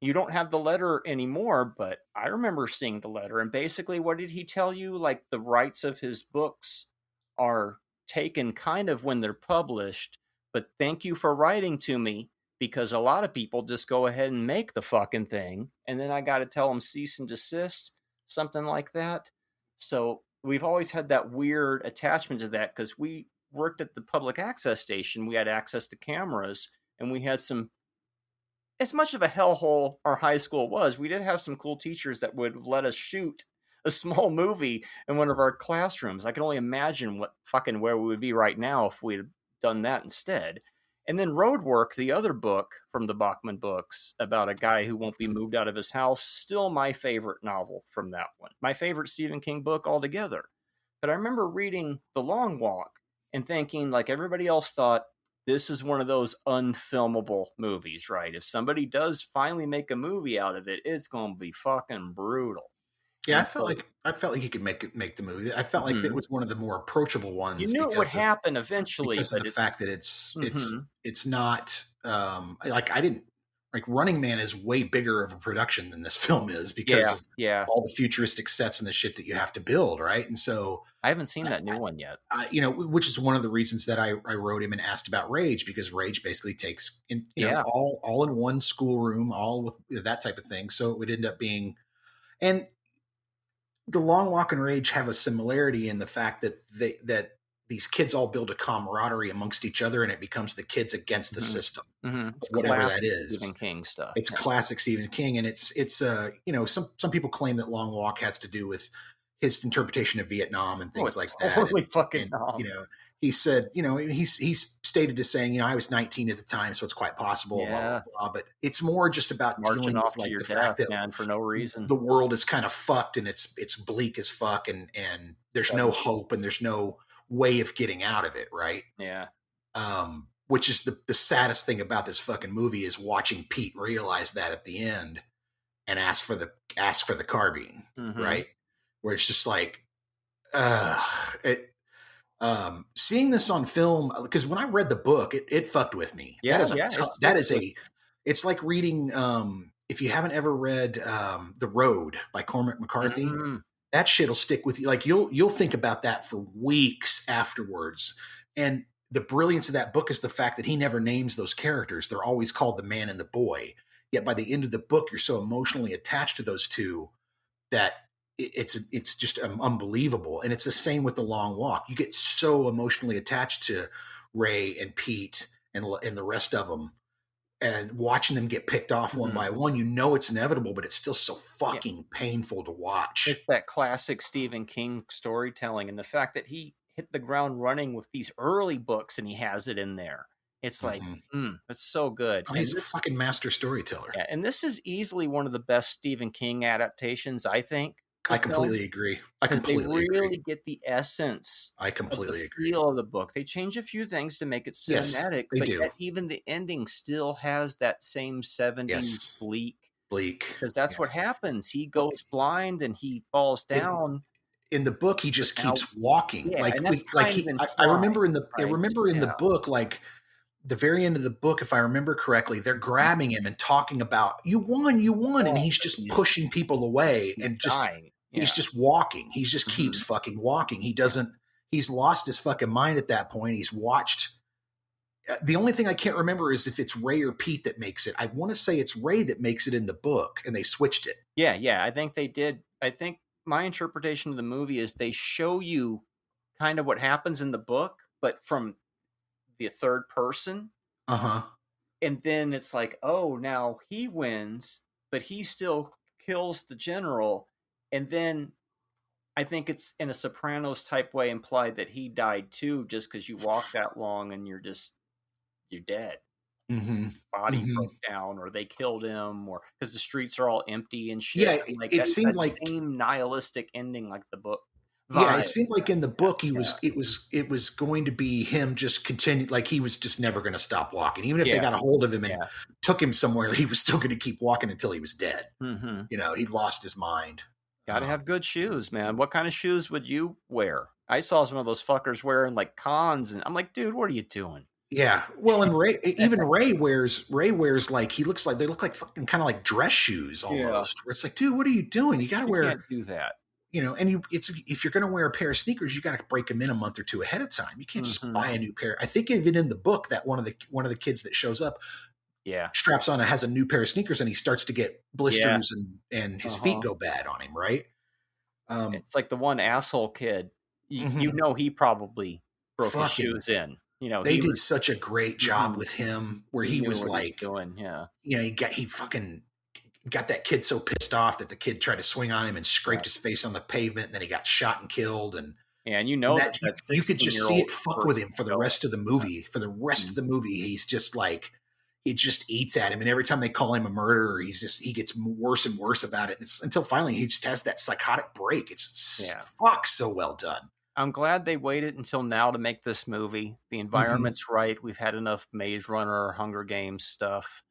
[SPEAKER 2] You don't have the letter anymore, but I remember seeing the letter. And basically, what did he tell you? Like, the rights of his books are taken kind of when they're published, but thank you for writing to me, because a lot of people just go ahead and make the fucking thing. And then I got to tell them cease and desist, something like that. So we've always had that weird attachment to that because we worked at the public access station. We had access to cameras and we had some as much of a hellhole our high school was, we did have some cool teachers that would let us shoot a small movie in one of our classrooms. I can only imagine where we would be right now if we'd done that instead. And then Roadwork, the other book from the Bachman books about a guy who won't be moved out of his house, still my favorite novel from that one. My favorite Stephen King book altogether. But I remember reading The Long Walk and thinking, like everybody else thought, this is one of those unfilmable movies, right? If somebody does finally make a movie out of it, it's going to be fucking brutal.
[SPEAKER 1] Yeah,
[SPEAKER 2] And so,
[SPEAKER 1] I felt like you could make the movie. I felt like that was one of the more approachable
[SPEAKER 2] you
[SPEAKER 1] ones
[SPEAKER 2] knew it would happen eventually,
[SPEAKER 1] because of
[SPEAKER 2] but
[SPEAKER 1] the fact that
[SPEAKER 2] mhm.
[SPEAKER 1] it's not like I didn't like Running Man is way bigger of a production than this film is because
[SPEAKER 2] Yeah,
[SPEAKER 1] of
[SPEAKER 2] yeah.
[SPEAKER 1] all the futuristic sets and the shit that you have to build, right? And so
[SPEAKER 2] I haven't seen that new one yet.
[SPEAKER 1] which is one of the reasons that I wrote him and asked about Rage, because Rage basically takes in
[SPEAKER 2] Yeah.
[SPEAKER 1] all in one schoolroom, all with that type of thing. So it would end up being, and the Long Walk and Rage have a similarity in the fact that these kids all build a camaraderie amongst each other, and it becomes the kids against the
[SPEAKER 2] Mhm.
[SPEAKER 1] system,
[SPEAKER 2] It's
[SPEAKER 1] whatever that
[SPEAKER 2] classic
[SPEAKER 1] is.
[SPEAKER 2] Stephen King stuff.
[SPEAKER 1] It's
[SPEAKER 2] Yeah.
[SPEAKER 1] classic Stephen King, and it's some people claim that Long Walk has to do with his interpretation of Vietnam and
[SPEAKER 2] Oh,
[SPEAKER 1] things
[SPEAKER 2] it's
[SPEAKER 1] like that.
[SPEAKER 2] totally fucking
[SPEAKER 1] And
[SPEAKER 2] dumb.
[SPEAKER 1] he said, he's stated as saying, I was 19 at the time, so it's quite possible, blah blah
[SPEAKER 2] Yeah.
[SPEAKER 1] blah. But it's more just about
[SPEAKER 2] Marching
[SPEAKER 1] dealing with
[SPEAKER 2] off to
[SPEAKER 1] like
[SPEAKER 2] your
[SPEAKER 1] the
[SPEAKER 2] death,
[SPEAKER 1] fact that
[SPEAKER 2] man, for no reason.
[SPEAKER 1] the world is kind of fucked and it's bleak as fuck, and there's no
[SPEAKER 2] Suddenly.
[SPEAKER 1] hope and there's no way of getting out of it, right?
[SPEAKER 2] Yeah.
[SPEAKER 1] Which is the saddest thing about this fucking movie is watching Pete realize that at the end and ask for the carbine,
[SPEAKER 2] Mm-hmm.
[SPEAKER 1] right? Where it's just like, seeing this on film, because when I read the book, it fucked with me.
[SPEAKER 2] Yeah,
[SPEAKER 1] It's like reading, if you haven't ever read The Road by Cormac McCarthy, that shit'll stick with you. Like you'll think about that for weeks afterwards. And the brilliance of that book is the fact that he never names those characters. They're always called the man and the boy. Yet by the end of the book, you're so emotionally attached to those two that it's just unbelievable. And it's the same with The Long Walk. You get so emotionally attached to Ray and Pete and the rest of them, and watching them get picked off one by one, it's inevitable, but it's still so fucking painful to watch.
[SPEAKER 2] It's that classic Stephen King storytelling, and the fact that he hit the ground running with these early books and he has it in there. It's like, it's so good.
[SPEAKER 1] Oh, he's a fucking master storyteller.
[SPEAKER 2] Yeah, and this is easily one of the best Stephen King adaptations, I think.
[SPEAKER 1] I completely agree. They
[SPEAKER 2] really get the essence.
[SPEAKER 1] I completely agree.
[SPEAKER 2] Feel of the book. They change a few things to make it cinematic,
[SPEAKER 1] yes, they do.
[SPEAKER 2] Yet even the ending still has that same 70s bleak. Because that's what happens. He goes blind and he falls down.
[SPEAKER 1] In the book, he just keeps walking.
[SPEAKER 2] Yeah,
[SPEAKER 1] I remember in the book, like the very end of the book, if I remember correctly, they're grabbing him and talking about you won, and he's just pushing people away and just dying. He's just walking. He just keeps fucking walking. He's lost his fucking mind at that point. He's watched. The only thing I can't remember is if it's Ray or Pete that makes it. I want to say it's Ray that makes it in the book, and they switched it.
[SPEAKER 2] Yeah. I think they did. I think my interpretation of the movie is they show you kind of what happens in the book, but from the third person. And then it's like, oh, now he wins, but he still kills the general. And then I think it's in a Sopranos type way implied that he died too, just because you walk that long and you're dead. Body broke down, or they killed him, or because the streets are all empty and shit.
[SPEAKER 1] Yeah, it seemed
[SPEAKER 2] that
[SPEAKER 1] like
[SPEAKER 2] same nihilistic ending, like the book.
[SPEAKER 1] Yeah, it seemed like in the book it was going to be him just continue, like he was just never going to stop walking. Even if they got a hold of him and took him somewhere, he was still going to keep walking until he was dead. He'd lost his mind.
[SPEAKER 2] Got to have good shoes, man. What kind of shoes would you wear? I saw some of those fuckers wearing like Cons, and I'm like, dude, what are you doing?
[SPEAKER 1] Yeah, well, and Ray wears like they look like fucking kind of like dress shoes almost. Where it's like, dude, what are you doing? You got to wear.
[SPEAKER 2] Can't do that.
[SPEAKER 1] And if you're going to wear a pair of sneakers, you got to break them in a month or two ahead of time. You can't just buy a new pair. I think even in the book that one of the kids that shows up, straps on has a new pair of sneakers, and he starts to get blisters and his feet go bad on him. Right?
[SPEAKER 2] It's like the one asshole kid. He probably broke his shoes in.
[SPEAKER 1] They
[SPEAKER 2] he
[SPEAKER 1] did
[SPEAKER 2] was,
[SPEAKER 1] such a great job with him, where
[SPEAKER 2] he
[SPEAKER 1] he
[SPEAKER 2] knew
[SPEAKER 1] was
[SPEAKER 2] what he was
[SPEAKER 1] like,
[SPEAKER 2] doing. Yeah.
[SPEAKER 1] he fucking got that kid so pissed off that the kid tried to swing on him and
[SPEAKER 2] Yeah.
[SPEAKER 1] scraped his face on the pavement, and then he got shot and killed. And
[SPEAKER 2] And
[SPEAKER 1] that
[SPEAKER 2] that
[SPEAKER 1] you could just see
[SPEAKER 2] 16-year-old
[SPEAKER 1] it fuck with
[SPEAKER 2] first
[SPEAKER 1] him for the
[SPEAKER 2] going.
[SPEAKER 1] rest of the movie. For the rest of the movie, he's just like, it just eats at him, and every time they call him a murderer, he gets worse and worse about it. And it's until finally he just has that psychotic break. It's so well done.
[SPEAKER 2] I'm glad they waited until now to make this movie. The environment's right. We've had enough Maze Runner, Hunger Games stuff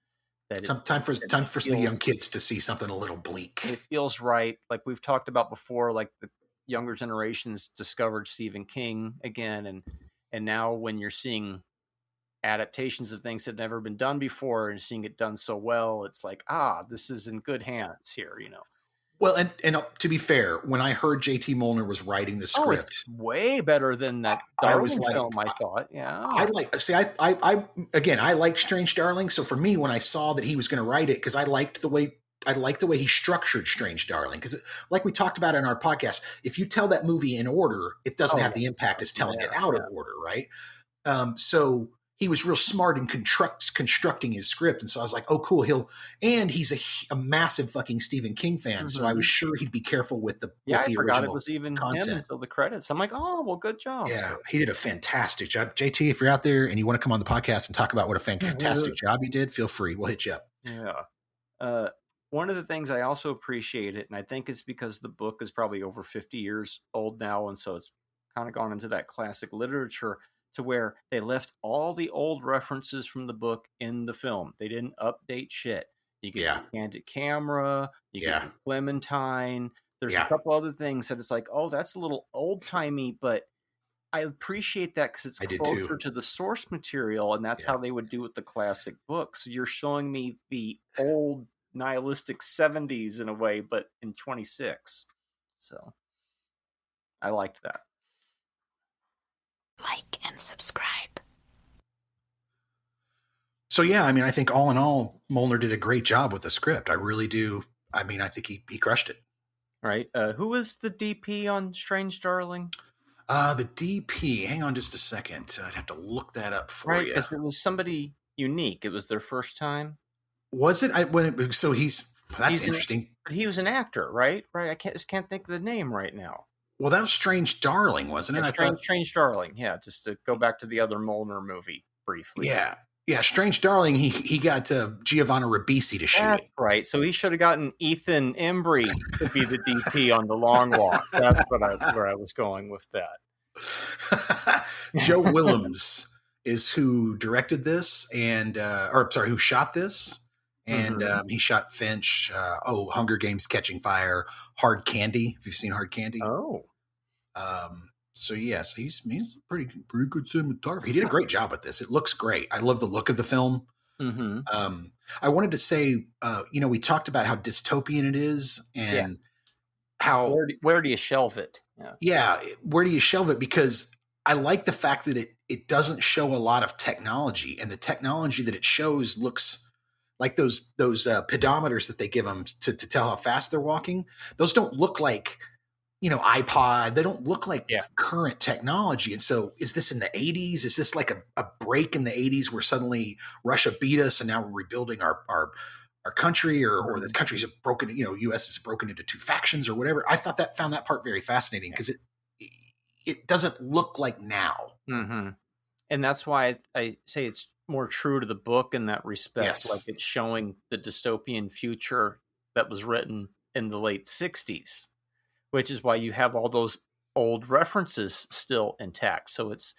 [SPEAKER 2] that
[SPEAKER 1] Time for the young kids to see something a little bleak.
[SPEAKER 2] It feels right. Like we've talked about before, like the younger generations discovered Stephen King again, and now when you're seeing adaptations of things that have never been done before and seeing it done so well, it's like, this is in good hands here,
[SPEAKER 1] Well, and to be fair, when I heard J.T. Molnar was writing the script,
[SPEAKER 2] it's way better than that
[SPEAKER 1] I was
[SPEAKER 2] Darwin
[SPEAKER 1] like,
[SPEAKER 2] film, I thought. Yeah.
[SPEAKER 1] I liked Strange Darling. So for me, when I saw that he was going to write it, because I liked the way he structured Strange Darling, because like we talked about in our podcast, if you tell that movie in order, it doesn't have the impact as telling it out of order, right? So he was real smart in constructing his script. And so I was like, oh, cool. He's a massive fucking Stephen King fan. So I was sure he'd be careful with the
[SPEAKER 2] I
[SPEAKER 1] original
[SPEAKER 2] forgot it was even
[SPEAKER 1] content.
[SPEAKER 2] him until the credits. I'm like, oh, well, good job.
[SPEAKER 1] Yeah, he did a fantastic job. JT, if you're out there and you want to come on the podcast and talk about what a fantastic job you did, feel free. We'll hit you up.
[SPEAKER 2] Yeah. One of the things I also appreciate it, and I think it's because the book is probably over 50 years old now, and so it's kind of gone into that classic literature, to where they left all the old references from the book in the film. They didn't update shit. You get the candid camera, you get the Clementine. There's a couple other things that it's like, oh, that's a little old-timey, but I appreciate that because it's closer to the source material, and that's how they would do with the classic books. So you're showing me the old nihilistic 70s in a way, but in 26. So I liked that.
[SPEAKER 3] Like and subscribe.
[SPEAKER 1] So yeah, I mean, I think all in all, Molnar did a great job with the script. I really do. I mean, I think he crushed it.
[SPEAKER 2] Right. Who was the DP on Strange Darling?
[SPEAKER 1] The DP. Hang on just a second. I'd have to look that up for you.
[SPEAKER 2] Right, because it was somebody unique. It was their first time.
[SPEAKER 1] Was it? That's interesting.
[SPEAKER 2] But he was an actor, right? Right. I just can't think of the name right now.
[SPEAKER 1] Well, that was Strange Darling, wasn't it?
[SPEAKER 2] Strange Darling. Yeah, just to go back to the other Molnar movie briefly.
[SPEAKER 1] Yeah, Strange Darling. He got Giovanni Ribisi to shoot.
[SPEAKER 2] That's right. So he should have gotten Ethan Embry to be the DP on The Long Walk. That's where I was going with that.
[SPEAKER 1] Joe Willems is who directed this, and who shot this, and he shot Finch. Hunger Games: Catching Fire, Hard Candy. Have you seen Hard Candy?
[SPEAKER 2] Oh.
[SPEAKER 1] So yes, he's pretty good cinematographer. He did a great job with this. It looks great. I love the look of the film. I wanted to say, we talked about how dystopian it is, and how
[SPEAKER 2] where do you shelve it?
[SPEAKER 1] Where do you shelve it? Because I like the fact that it doesn't show a lot of technology, and the technology that it shows looks like those pedometers that they give them to tell how fast they're walking. Those don't look like iPod. They don't look like current technology. And so is this in the 80s? Is this like a break in the 80s where suddenly Russia beat us and now we're rebuilding our country, or the countries have broken, US has broken into two factions or whatever. I found that part very fascinating because it doesn't look like now.
[SPEAKER 2] And that's why I say it's more true to the book in that respect.
[SPEAKER 1] Yes.
[SPEAKER 2] Like it's showing the dystopian future that was written in the late 60s. Which is why you have all those old references still intact. So it's,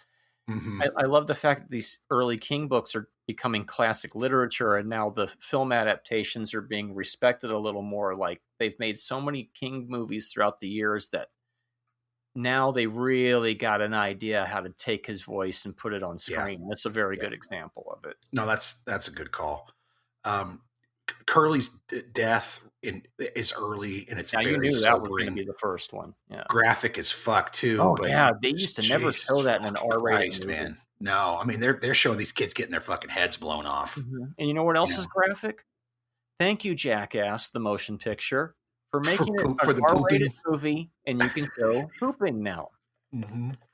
[SPEAKER 2] I love the fact that these early King books are becoming classic literature, and now the film adaptations are being respected a little more. Like they've made so many King movies throughout the years that now they really got an idea how to take his voice and put it on screen. That's a very good example of it.
[SPEAKER 1] No, that's a good call. Curly's death is early, and it's very
[SPEAKER 2] you knew
[SPEAKER 1] sobering.
[SPEAKER 2] That was going to be the first one. Yeah,
[SPEAKER 1] graphic as fuck too.
[SPEAKER 2] Oh, but they used to never show that in an R-rated movie.
[SPEAKER 1] Man. No, I mean they're showing these kids getting their fucking heads blown off.
[SPEAKER 2] And you know what else is graphic? Thank you, Jackass, the motion picture, for making it an R-rated movie, and you can show pooping now.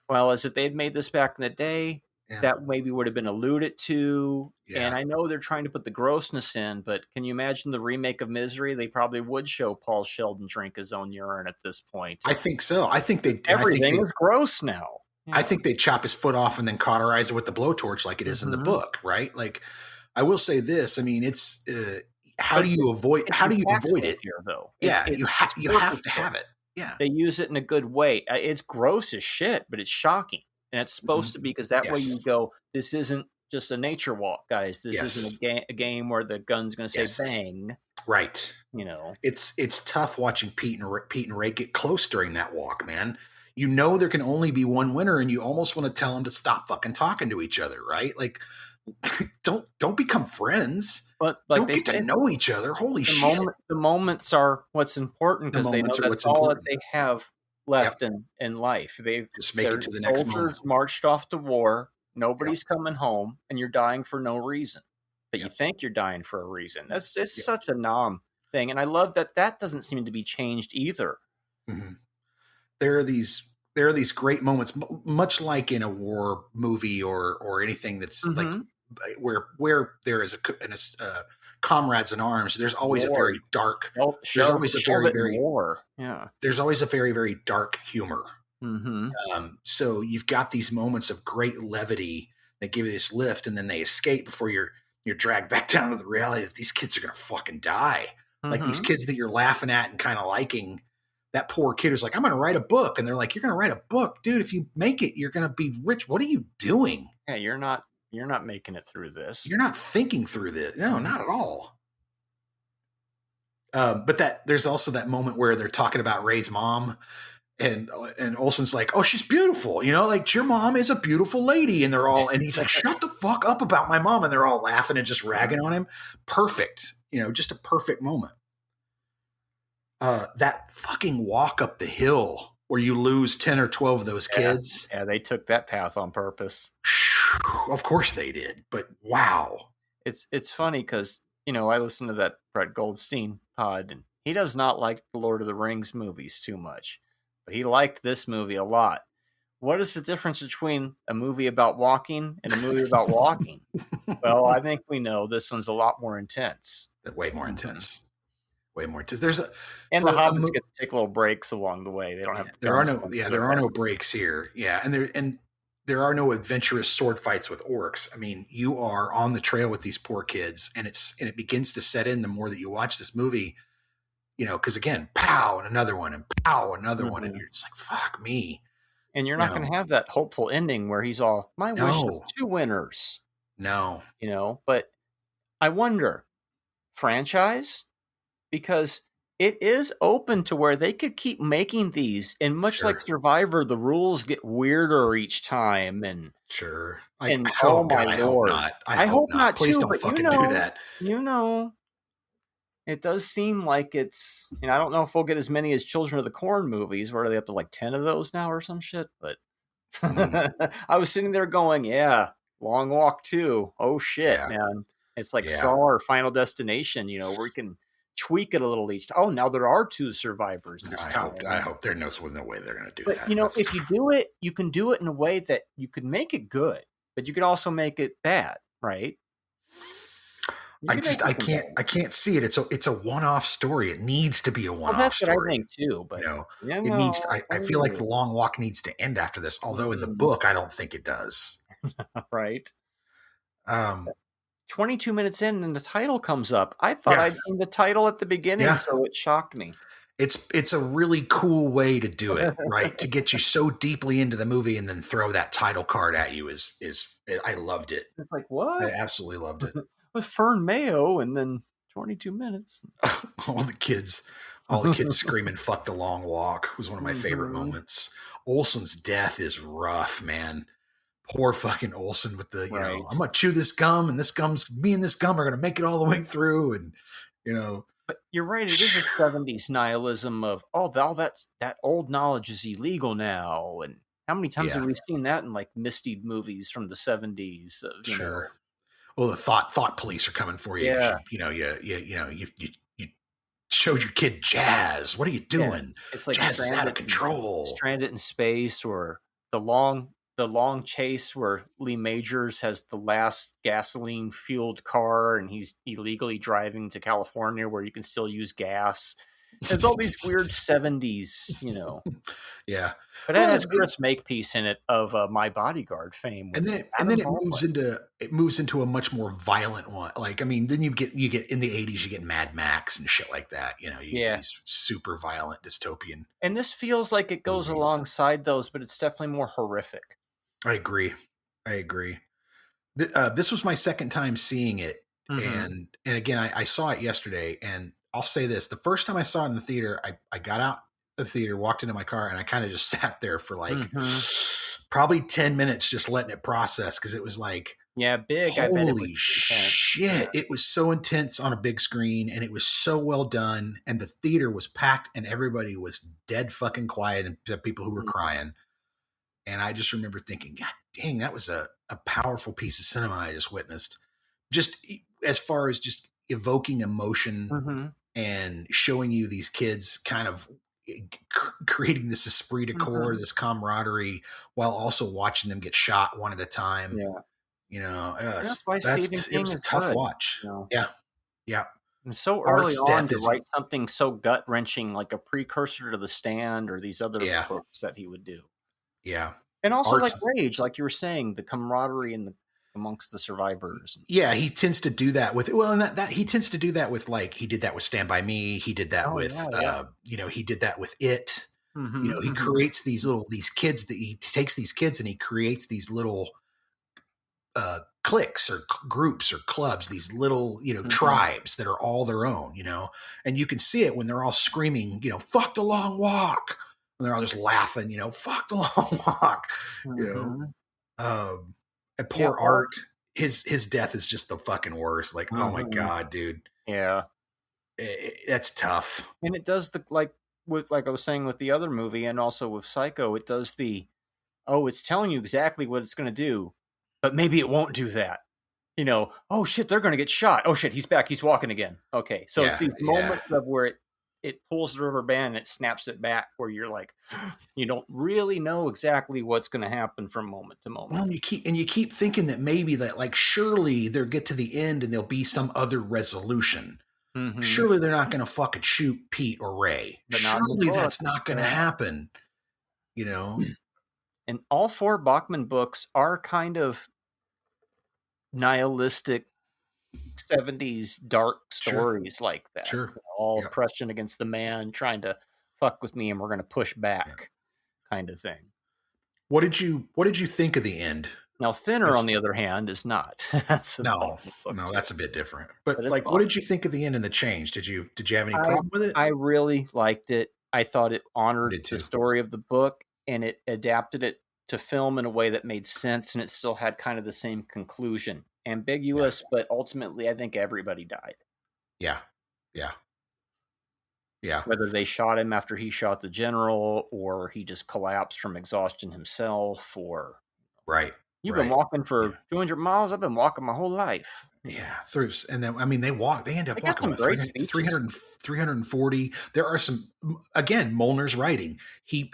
[SPEAKER 2] Well, as if they'd made this back in the day, that maybe would have been alluded to.
[SPEAKER 1] Yeah.
[SPEAKER 2] And I know they're trying to put the grossness in, but can you imagine the remake of Misery? They probably would show Paul Sheldon drink his own urine at this point.
[SPEAKER 1] I think so. I think
[SPEAKER 2] Everything is gross now.
[SPEAKER 1] I think they chop his foot off and then cauterize it with the blowtorch like it is in the book, right? Like, I will say this. I mean, it's how do you avoid it
[SPEAKER 2] here, though?
[SPEAKER 1] Yeah, you have to have it. Yeah,
[SPEAKER 2] they use it in a good way. It's gross as shit, but it's shocking, and it's supposed to be, because that way you go, this isn't just a nature walk, guys. This isn't a game where the gun's going to say bang.
[SPEAKER 1] Right.
[SPEAKER 2] You know,
[SPEAKER 1] it's tough watching Pete and Ray get close during that walk, man. You know there can only be one winner, and you almost want to tell them to stop fucking talking to each other, right? Like, don't become friends.
[SPEAKER 2] But
[SPEAKER 1] don't get to know each other. Holy shit!
[SPEAKER 2] The moments are what's important, because they know that's all that they have left in life. They've
[SPEAKER 1] just make it to the next moment.
[SPEAKER 2] Soldiers marched off to war. Nobody's coming home, and you're dying for no reason. But you think you're dying for a reason. It's such a nom thing, and I love that doesn't seem to be changed either.
[SPEAKER 1] Mm-hmm. There are these great moments, much like in a war movie or anything that's like where there is a comrades in arms. There's always a very dark. There's always a very very dark humor.
[SPEAKER 2] Mm-hmm.
[SPEAKER 1] So you've got these moments of great levity that give you this lift, and then they escape before you're dragged back down to the reality that these kids are gonna fucking die. Mm-hmm. Like these kids that you're laughing at and kind of liking. That poor kid who's like, I'm going to write a book. And they're like, you're going to write a book, dude. If you make it, you're going to be rich. What are you doing?
[SPEAKER 2] Yeah. You're not making it through this.
[SPEAKER 1] You're not thinking through this. No, not at all. But there's also that moment where they're talking about Ray's mom, and Olsen's like, oh, she's beautiful. You know, like, your mom is a beautiful lady. And and he's like, shut the fuck up about my mom. And they're all laughing and just ragging on him. Perfect. You know, just a perfect moment. That fucking walk up the hill where you lose 10 or 12 of those kids.
[SPEAKER 2] Yeah, they took that path on purpose.
[SPEAKER 1] Of course they did, but wow.
[SPEAKER 2] It's funny because, you know, I listen to that Brett Goldstein pod, and he does not like the Lord of the Rings movies too much, but he liked this movie a lot. What is the difference between a movie about walking and a movie about walking? Well, I think we know this one's a lot more intense.
[SPEAKER 1] Way more intense. Way more. The
[SPEAKER 2] hobbits get to take little breaks along the way. They don't have.
[SPEAKER 1] There are no breaks here. Yeah, and there are no adventurous sword fights with orcs. I mean, you are on the trail with these poor kids, and it begins to set in the more that you watch this movie. You know, because again, pow, and another one, and pow, another one, and you're just like, fuck me.
[SPEAKER 2] And you're not going to have that hopeful ending where he's all, my wish is 2 winners.
[SPEAKER 1] No,
[SPEAKER 2] you know, but I wonder, franchise. Because it is open to where they could keep making these, and much like Survivor, the rules get weirder each time. And oh my lord, I hope not. Please don't fucking do that. You know, it does seem like it's. And I don't know if we'll get as many as Children of the Corn movies. Where are they up to, like 10 of those now or some shit? But I was sitting there going, "Yeah, Long Walk 2. Oh shit, man! It's like Saw or Final Destination. You know, where we can tweak it a little each time. Oh, now there are 2 survivors this time.
[SPEAKER 1] I hope there no way they're going to do
[SPEAKER 2] that. But, you know, if you do it, you can do it in a way that you can make it good, but you could also make it bad, right?
[SPEAKER 1] I can't see it. It's a one-off story. It needs to be a one-off story.
[SPEAKER 2] That's what I think too. But
[SPEAKER 1] it needs. I feel like the long walk needs to end after this. Although in the book, I don't think it does.
[SPEAKER 2] Right. 22 minutes in and the title comes up. I thought I'd seen the title at the beginning, so it shocked me.
[SPEAKER 1] It's a really cool way to do it, right? To get you so deeply into the movie and then throw that title card at you is I loved it.
[SPEAKER 2] It's like, what?
[SPEAKER 1] I absolutely loved it.
[SPEAKER 2] With Fern Mayo and then 22 minutes.
[SPEAKER 1] all the kids screaming "fuck the long walk" was one of my favorite moments. Olsen's death is rough, man. Poor fucking Olsen with the, you know, I'm going to chew this gum, and me and this gum are going to make it all the way through. And, you know.
[SPEAKER 2] But you're right. It is a 70s nihilism of, that old knowledge is illegal now. And how many times have we seen that in like misty movies from the 70s? You know?
[SPEAKER 1] Well, the thought police are coming for you.
[SPEAKER 2] Yeah.
[SPEAKER 1] You showed your kid jazz. What are you doing?
[SPEAKER 2] It's like
[SPEAKER 1] jazz is out of control.
[SPEAKER 2] Stranded in Space, or the long the long chase where Lee Majors has the last gasoline fueled car and he's illegally driving to California where you can still use gas. It's all these weird 70s,
[SPEAKER 1] Yeah.
[SPEAKER 2] But it has Chris Makepeace in it of My Bodyguard fame.
[SPEAKER 1] And then it moves into a much more violent one. Like, I mean, then you get in the 80s, you get Mad Max and shit like that. You get these super violent dystopian.
[SPEAKER 2] And this feels like it goes alongside those, but it's definitely more horrific.
[SPEAKER 1] I agree. This was my second time seeing it. And again, I saw it yesterday, and I'll say this. The first time I saw it in the theater, I got out of the theater, walked into my car, and I kind of just sat there for like probably 10 minutes just letting it process, because it was like,
[SPEAKER 2] big.
[SPEAKER 1] Holy shit. It was so intense on a big screen, and it was so well done, and the theater was packed, and everybody was dead fucking quiet, and people who were crying. And I just remember thinking, God dang, that was a powerful piece of cinema I just witnessed. Just as far as just evoking emotion and showing you these kids kind of creating this esprit de corps, this camaraderie, while also watching them get shot one at a time.
[SPEAKER 2] That's why Stephen King is
[SPEAKER 1] a tough
[SPEAKER 2] good,
[SPEAKER 1] watch. Yeah.
[SPEAKER 2] And so early on to write something so gut wrenching, like a precursor to The Stand or these other books that he would do.
[SPEAKER 1] Yeah.
[SPEAKER 2] And also like Rage, like you were saying, the camaraderie amongst the survivors.
[SPEAKER 1] Yeah, he tends to do that with he tends to do that with, like, he did that with Stand By Me. He did that with he did that with It. He creates these kids that he takes these kids and he creates these little cliques or groups or clubs, these little, tribes that are all their own, and you can see it when they're all screaming, fuck the long walk. And they're all just laughing, fuck the long walk, and poor Art, his death is just the fucking worst. Like, oh my God, dude.
[SPEAKER 2] Yeah.
[SPEAKER 1] That's tough.
[SPEAKER 2] And it does like I was saying with the other movie and also with Psycho, it does it's telling you exactly what it's going to do, but maybe it won't do that. Oh shit, they're going to get shot. Oh shit, he's back. He's walking again. Okay. So it's these moments of where it pulls the rubber band and it snaps it back, where you're like, you don't really know exactly what's going to happen from moment to moment.
[SPEAKER 1] Well, you keep thinking that maybe that, like, surely they'll get to the end and there'll be some other resolution. Surely they're not going to fucking shoot Pete or Ray. Surely that's not going to happen.
[SPEAKER 2] And all 4 Bachman books are kind of nihilistic 70s dark stories like that. All oppression against the man, trying to fuck with me, and we're going to push back, kind of thing.
[SPEAKER 1] What did you think of the end?
[SPEAKER 2] Now, Thinner, on the other hand, is not. That's
[SPEAKER 1] that's a bit different. But like, what did you think of the end and the change? Did you have any problem with it?
[SPEAKER 2] I really liked it. I thought it honored the story of the book, and it adapted it to film in a way that made sense, and it still had kind of the same conclusion. Ambiguous, but ultimately I think everybody died. Yeah. Whether they shot him after he shot the general, or he just collapsed from exhaustion himself, or you've been walking for 200 miles. I've been walking my whole life.
[SPEAKER 1] Yeah, and then they end up walking about 340. There are some, again, Molnar's writing.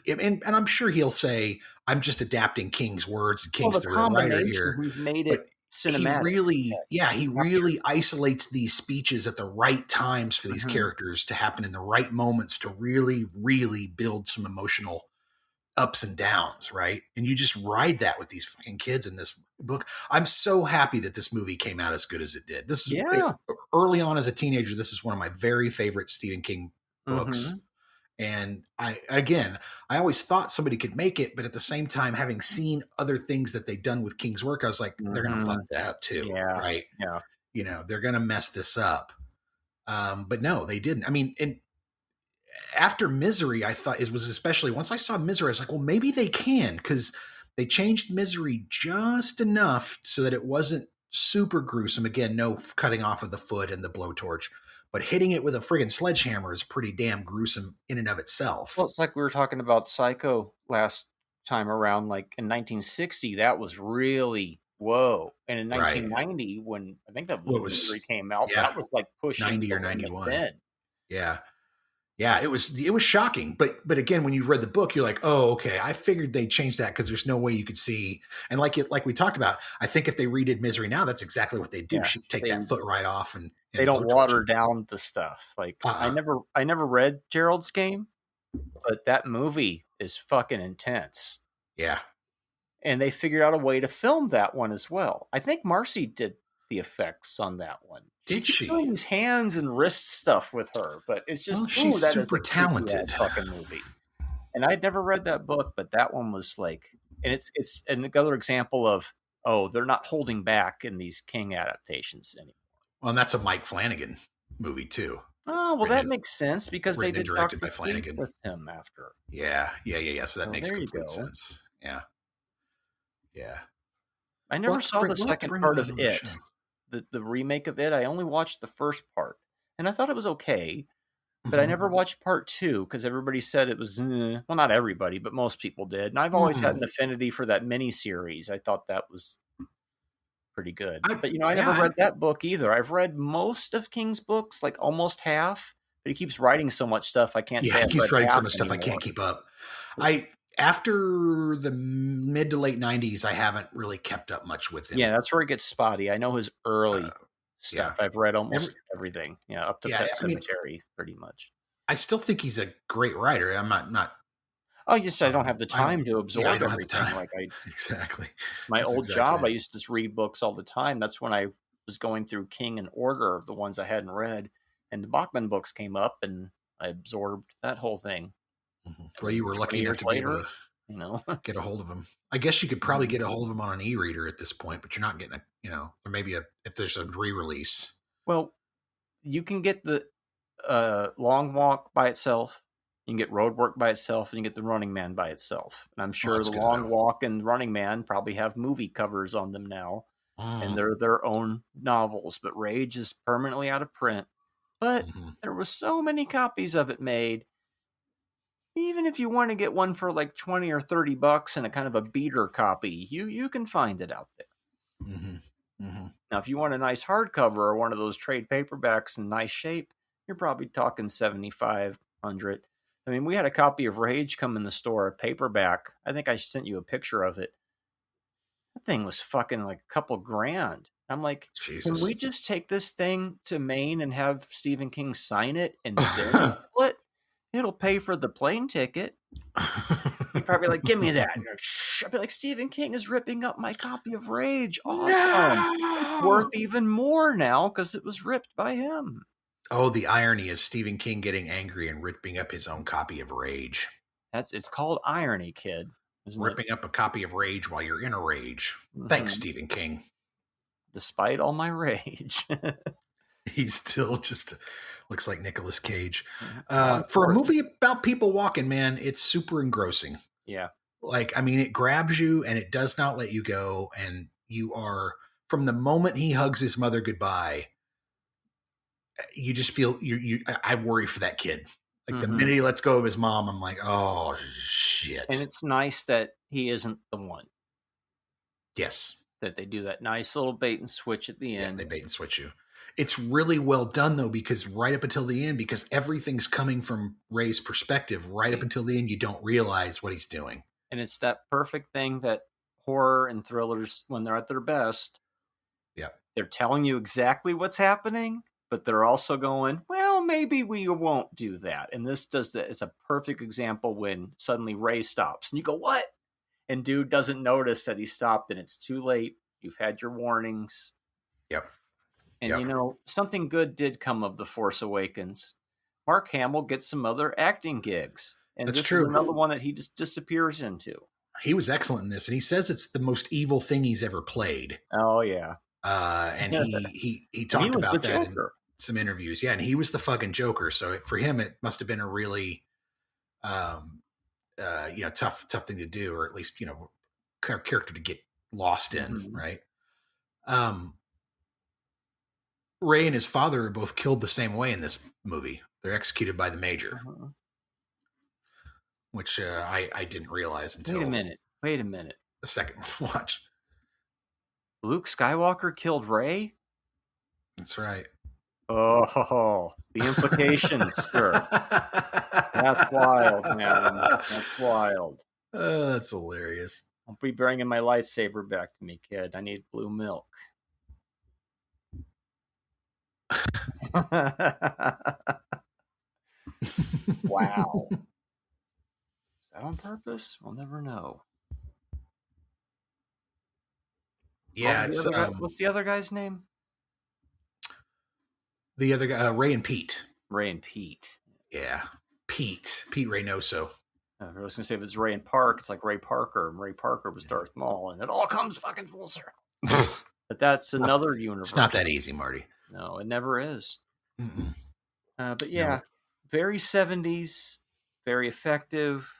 [SPEAKER 1] And I'm sure he'll say, I'm just adapting King's words and King's the writer here.
[SPEAKER 2] He's made it cinematic.
[SPEAKER 1] He really isolates these speeches at the right times for these characters to happen in the right moments to really, really build some emotional ups and downs, right? And you just ride that with these fucking kids in this book. I'm so happy that this movie came out as good as it did. This is early on as a teenager. This is one of my very favorite Stephen King books. And I always thought somebody could make it, but at the same time, having seen other things that they've done with King's work, I was like, they're going to fuck that up too. Right. Yeah. They're going to mess this up. But no, they didn't. I mean, and after Misery, I thought it was, especially once I saw Misery, I was like, well, maybe they can, because they changed Misery just enough so that it wasn't super gruesome. Again, no cutting off of the foot and the blowtorch, but hitting it with a friggin' sledgehammer is pretty damn gruesome in and of itself.
[SPEAKER 2] Well, it's like we were talking about Psycho last time around, like in 1960, that was really whoa. And in 1990, when I think that Misery came out, that was like pushing
[SPEAKER 1] 90 or 91. Yeah. Yeah, it was shocking. But again, when you've read the book, you're like, oh, okay. I figured they'd change that because there's no way you could see. And like we talked about, I think if they redid Misery now, that's exactly what they do.
[SPEAKER 2] Yeah,
[SPEAKER 1] She'd take that foot right off and
[SPEAKER 2] they don't
[SPEAKER 1] blowtorch
[SPEAKER 2] water
[SPEAKER 1] it.
[SPEAKER 2] down the stuff. Like I never read Gerald's Game, but that movie is fucking intense.
[SPEAKER 1] Yeah.
[SPEAKER 2] And they figured out a way to film that one as well. I think Marcy did the effects on that one.
[SPEAKER 1] Did she?
[SPEAKER 2] Doing these hands and wrist stuff with her, but it's just
[SPEAKER 1] she's super talented.
[SPEAKER 2] Fucking movie. And I'd never read that book, but that one was like, and it's another example of they're not holding back in these King adaptations anymore.
[SPEAKER 1] Well, and that's a Mike Flanagan movie too.
[SPEAKER 2] Oh well, that makes sense because they did
[SPEAKER 1] directed by Flanagan
[SPEAKER 2] with him after.
[SPEAKER 1] Yeah. So that makes complete sense. Yeah.
[SPEAKER 2] I never saw the second part of It. The remake of It. I only watched the first part, and I thought it was okay, but I never watched part 2 because everybody said it was well, not everybody, but most people did. And I've always had an affinity for that miniseries. I thought that was pretty good. But I never read that book either. I've read most of King's books, like almost half, but he keeps writing so much stuff I can't.
[SPEAKER 1] Yeah, he keeps writing so much stuff I can't keep up. After the mid to late 90s, I haven't really kept up much with him.
[SPEAKER 2] Yeah, that's where it gets spotty. I know his early stuff. I've read almost everything. Yeah, up to Pet Sematary, pretty much.
[SPEAKER 1] I still think he's a great writer. I'm not.
[SPEAKER 2] Oh, yes, I don't have the time to absorb everything. Have the time.
[SPEAKER 1] Exactly.
[SPEAKER 2] My old job, I used to read books all the time. That's when I was going through King in order of the ones I hadn't read, and the Bachman books came up, and I absorbed that whole thing.
[SPEAKER 1] Well, you were lucky enough to be able to, get a hold of them. I guess you could probably get a hold of them on an e-reader at this point, but you're not getting or maybe if there's a re-release.
[SPEAKER 2] Well, you can get the Long Walk by itself. You can get Roadwork by itself, and you get the Running Man by itself. And I'm sure the Long Walk and Running Man probably have movie covers on them now, and they're their own novels. But Rage is permanently out of print. But there was so many copies of it made. Even if you want to get one for like $20 or $30 and a kind of a beater copy, you can find it out there. Now, if you want a nice hardcover or one of those trade paperbacks in nice shape, you're probably talking $7,500. I mean, we had a copy of Rage come in the store, a paperback. I think I sent you a picture of it. That thing was fucking like a couple grand. I'm like, Jesus. Can we just take this thing to Maine and have Stephen King sign it and then split? It'll pay for the plane ticket. You'd probably like, give me that. I'd be like, Stephen King is ripping up my copy of Rage. Awesome. No! It's worth even more now because it was ripped by him.
[SPEAKER 1] Oh, the irony of Stephen King getting angry and ripping up his own copy of Rage.
[SPEAKER 2] It's called irony, kid.
[SPEAKER 1] Ripping up a copy of Rage while you're in a rage. Thanks, Stephen King.
[SPEAKER 2] Despite all my rage.
[SPEAKER 1] He's still just looks like Nicolas Cage. For a movie about people walking, man, it's super engrossing.
[SPEAKER 2] Yeah.
[SPEAKER 1] Like, I mean, it grabs you and it does not let you go. And you are, from the moment he hugs his mother goodbye, you just feel I worry for that kid. Like the minute he lets go of his mom, I'm like, oh shit.
[SPEAKER 2] And it's nice that he isn't the one.
[SPEAKER 1] Yes.
[SPEAKER 2] That they do that nice little bait and switch at the end.
[SPEAKER 1] Yeah, they bait and switch you. It's really well done though, because right up until the end, because everything's coming from Ray's perspective, right up until the end, you don't realize what he's doing.
[SPEAKER 2] And it's that perfect thing that horror and thrillers, when they're at their best, they're telling you exactly what's happening, but they're also going, well, maybe we won't do that. And this does that. It's a perfect example when suddenly Ray stops and you go, what? And dude doesn't notice that he stopped and it's too late. You've had your warnings.
[SPEAKER 1] Yep.
[SPEAKER 2] And something good did come of The Force Awakens. Mark Hamill gets some other acting gigs. And
[SPEAKER 1] That's
[SPEAKER 2] this
[SPEAKER 1] true.
[SPEAKER 2] is another one that he just disappears into.
[SPEAKER 1] He was excellent in this. And he says it's the most evil thing he's ever played.
[SPEAKER 2] Oh, yeah.
[SPEAKER 1] And he talked about that in some interviews. Yeah, and he was the fucking Joker. So for him, it must have been a really, tough thing to do, or at least, kind of character to get lost in, right? Ray and his father are both killed the same way in this movie. They're executed by the Major, which I didn't realize until
[SPEAKER 2] Wait a minute.
[SPEAKER 1] The second watch.
[SPEAKER 2] Luke Skywalker killed Ray?
[SPEAKER 1] That's right.
[SPEAKER 2] Oh, the implications, sir. That's wild, man. That's wild.
[SPEAKER 1] Oh, that's hilarious.
[SPEAKER 2] I'll be bringing my lightsaber back to me, kid. I need blue milk. Wow. Is that on purpose? We'll never know.
[SPEAKER 1] Yeah, it's
[SPEAKER 2] what's the other guy's name?
[SPEAKER 1] the other guy, Ray and Pete.
[SPEAKER 2] Ray and Pete.
[SPEAKER 1] Yeah, Pete Reynoso.
[SPEAKER 2] I was gonna say if it's Ray and Park, it's like Ray Parker, and Ray Parker was Darth Maul, and it all comes fucking full circle. But that's another universe.
[SPEAKER 1] It's not that easy, Marty.
[SPEAKER 2] No, it never is. But yeah, very 70s, very effective.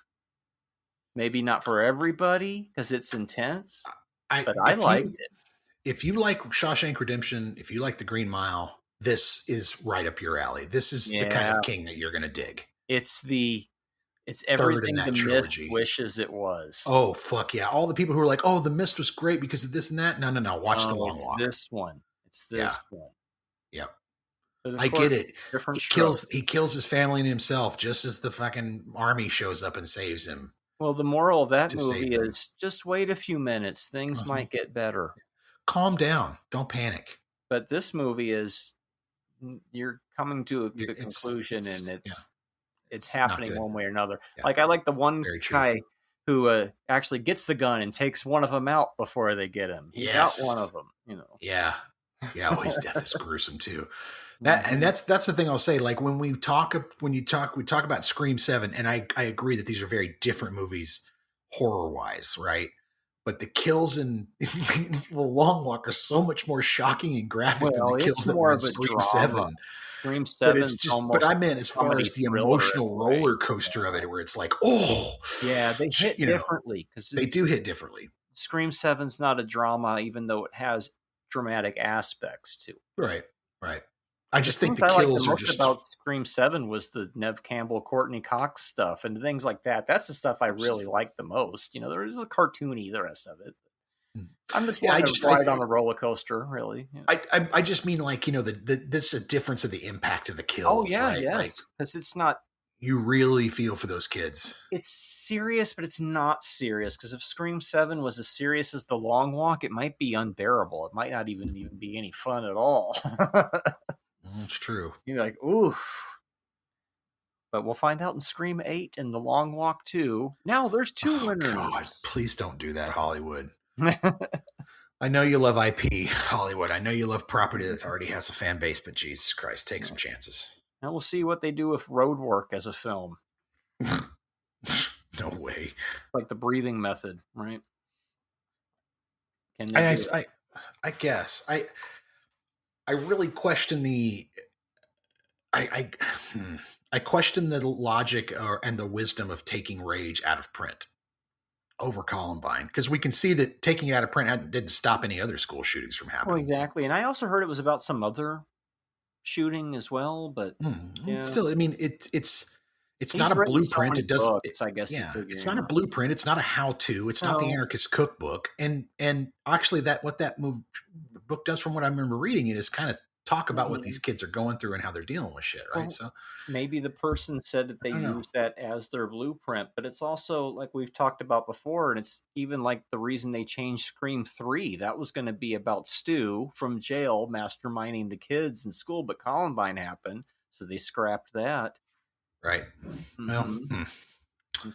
[SPEAKER 2] Maybe not for everybody because it's intense, but I liked it.
[SPEAKER 1] If you like Shawshank Redemption, if you like The Green Mile, this is right up your alley. This is the kind of King that you're going to dig.
[SPEAKER 2] It's everything the Mist wishes it was.
[SPEAKER 1] Oh, fuck yeah. All the people who are like, oh, The Mist was great because of this and that. No. Watch The Long Walk.
[SPEAKER 2] It's this one.
[SPEAKER 1] Yep. I get it. He kills his family and himself just as the fucking army shows up and saves him.
[SPEAKER 2] Well, the moral of that movie is just wait a few minutes. Things might get better.
[SPEAKER 1] Calm down. Don't panic.
[SPEAKER 2] But this movie is, you're coming to a conclusion, and it's happening one way or another. Yeah. Like, I like the one guy who actually gets the gun and takes one of them out before they get him. He got one of them, you know.
[SPEAKER 1] Yeah. Oh, his death is gruesome too. That's the thing I'll say. Like when we talk about Scream 7, and I agree that these are very different movies horror wise, right? But the kills in The Long Walk are so much more shocking and graphic than the kills that were in Scream 7.
[SPEAKER 2] Scream 7,
[SPEAKER 1] but I meant as far as the emotional roller coaster of it, where it's like, oh,
[SPEAKER 2] yeah, they hit differently because
[SPEAKER 1] they do hit differently.
[SPEAKER 2] Scream 7's not a drama, even though it has dramatic aspects to it.
[SPEAKER 1] Right. I just think the kills are just
[SPEAKER 2] about Scream 7 was the Neve Campbell, Courtney Cox stuff and things like that. That's the stuff I really like the most. You know, there is a cartoony, the rest of it. I'm just ride on a roller coaster, really.
[SPEAKER 1] Yeah. I just mean, like, you know, there's a difference of the impact of the kills.
[SPEAKER 2] Oh yeah,
[SPEAKER 1] right?
[SPEAKER 2] Yes. Because it's not.
[SPEAKER 1] You really feel for those kids.
[SPEAKER 2] It's serious, but it's not serious. Because if Scream 7 was as serious as The Long Walk, it might be unbearable. It might not even be any fun at all.
[SPEAKER 1] It's true.
[SPEAKER 2] You're like, ooh. But we'll find out in Scream 8 and The Long Walk 2. Now there's 2 winners. God,
[SPEAKER 1] please don't do that, Hollywood. I know you love IP, Hollywood. I know you love property that already has a fan base, but Jesus Christ, take some chances.
[SPEAKER 2] Now we'll see what they do with road work as a film.
[SPEAKER 1] No way.
[SPEAKER 2] Like the breathing method, right?
[SPEAKER 1] I guess. I really question I question the logic and the wisdom of taking Rage out of print over Columbine, because we can see that taking it out of print didn't stop any other school shootings from happening.
[SPEAKER 2] Well, exactly. And I also heard it was about some other shooting as well, but
[SPEAKER 1] still, I mean, it's not a blueprint. It doesn't.
[SPEAKER 2] I guess.
[SPEAKER 1] Yeah, it's not a blueprint. It's not a how-to. It's not the anarchist cookbook. And actually, what that book does, from what I remember reading it, is kind of talk about what these kids are going through and how they're dealing with shit, right?
[SPEAKER 2] Well, so maybe the person said that they use that as their blueprint, but it's also, like we've talked about before, and it's even like the reason they changed Scream 3. That was going to be about Stu from jail masterminding the kids in school, but Columbine happened, so they scrapped that.
[SPEAKER 1] Right. Well,
[SPEAKER 2] and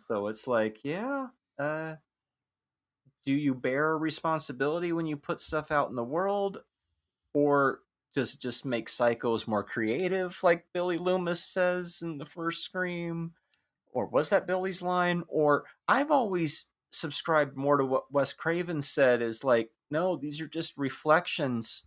[SPEAKER 2] so it's like, do you bear responsibility when you put stuff out in the world, or just make psychos more creative, like Billy Loomis says in the first Scream? Or was that Billy's line? Or I've always subscribed more to what Wes Craven said, is like, no, these are just reflections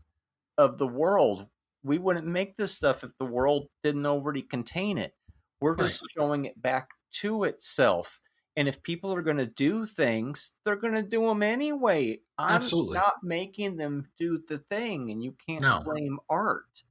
[SPEAKER 2] of the world. We wouldn't make this stuff if the world didn't already contain it. We're just showing it back to itself. And if people are going to do things, they're going to do them anyway. I'm not making them do the thing, and you can't blame art.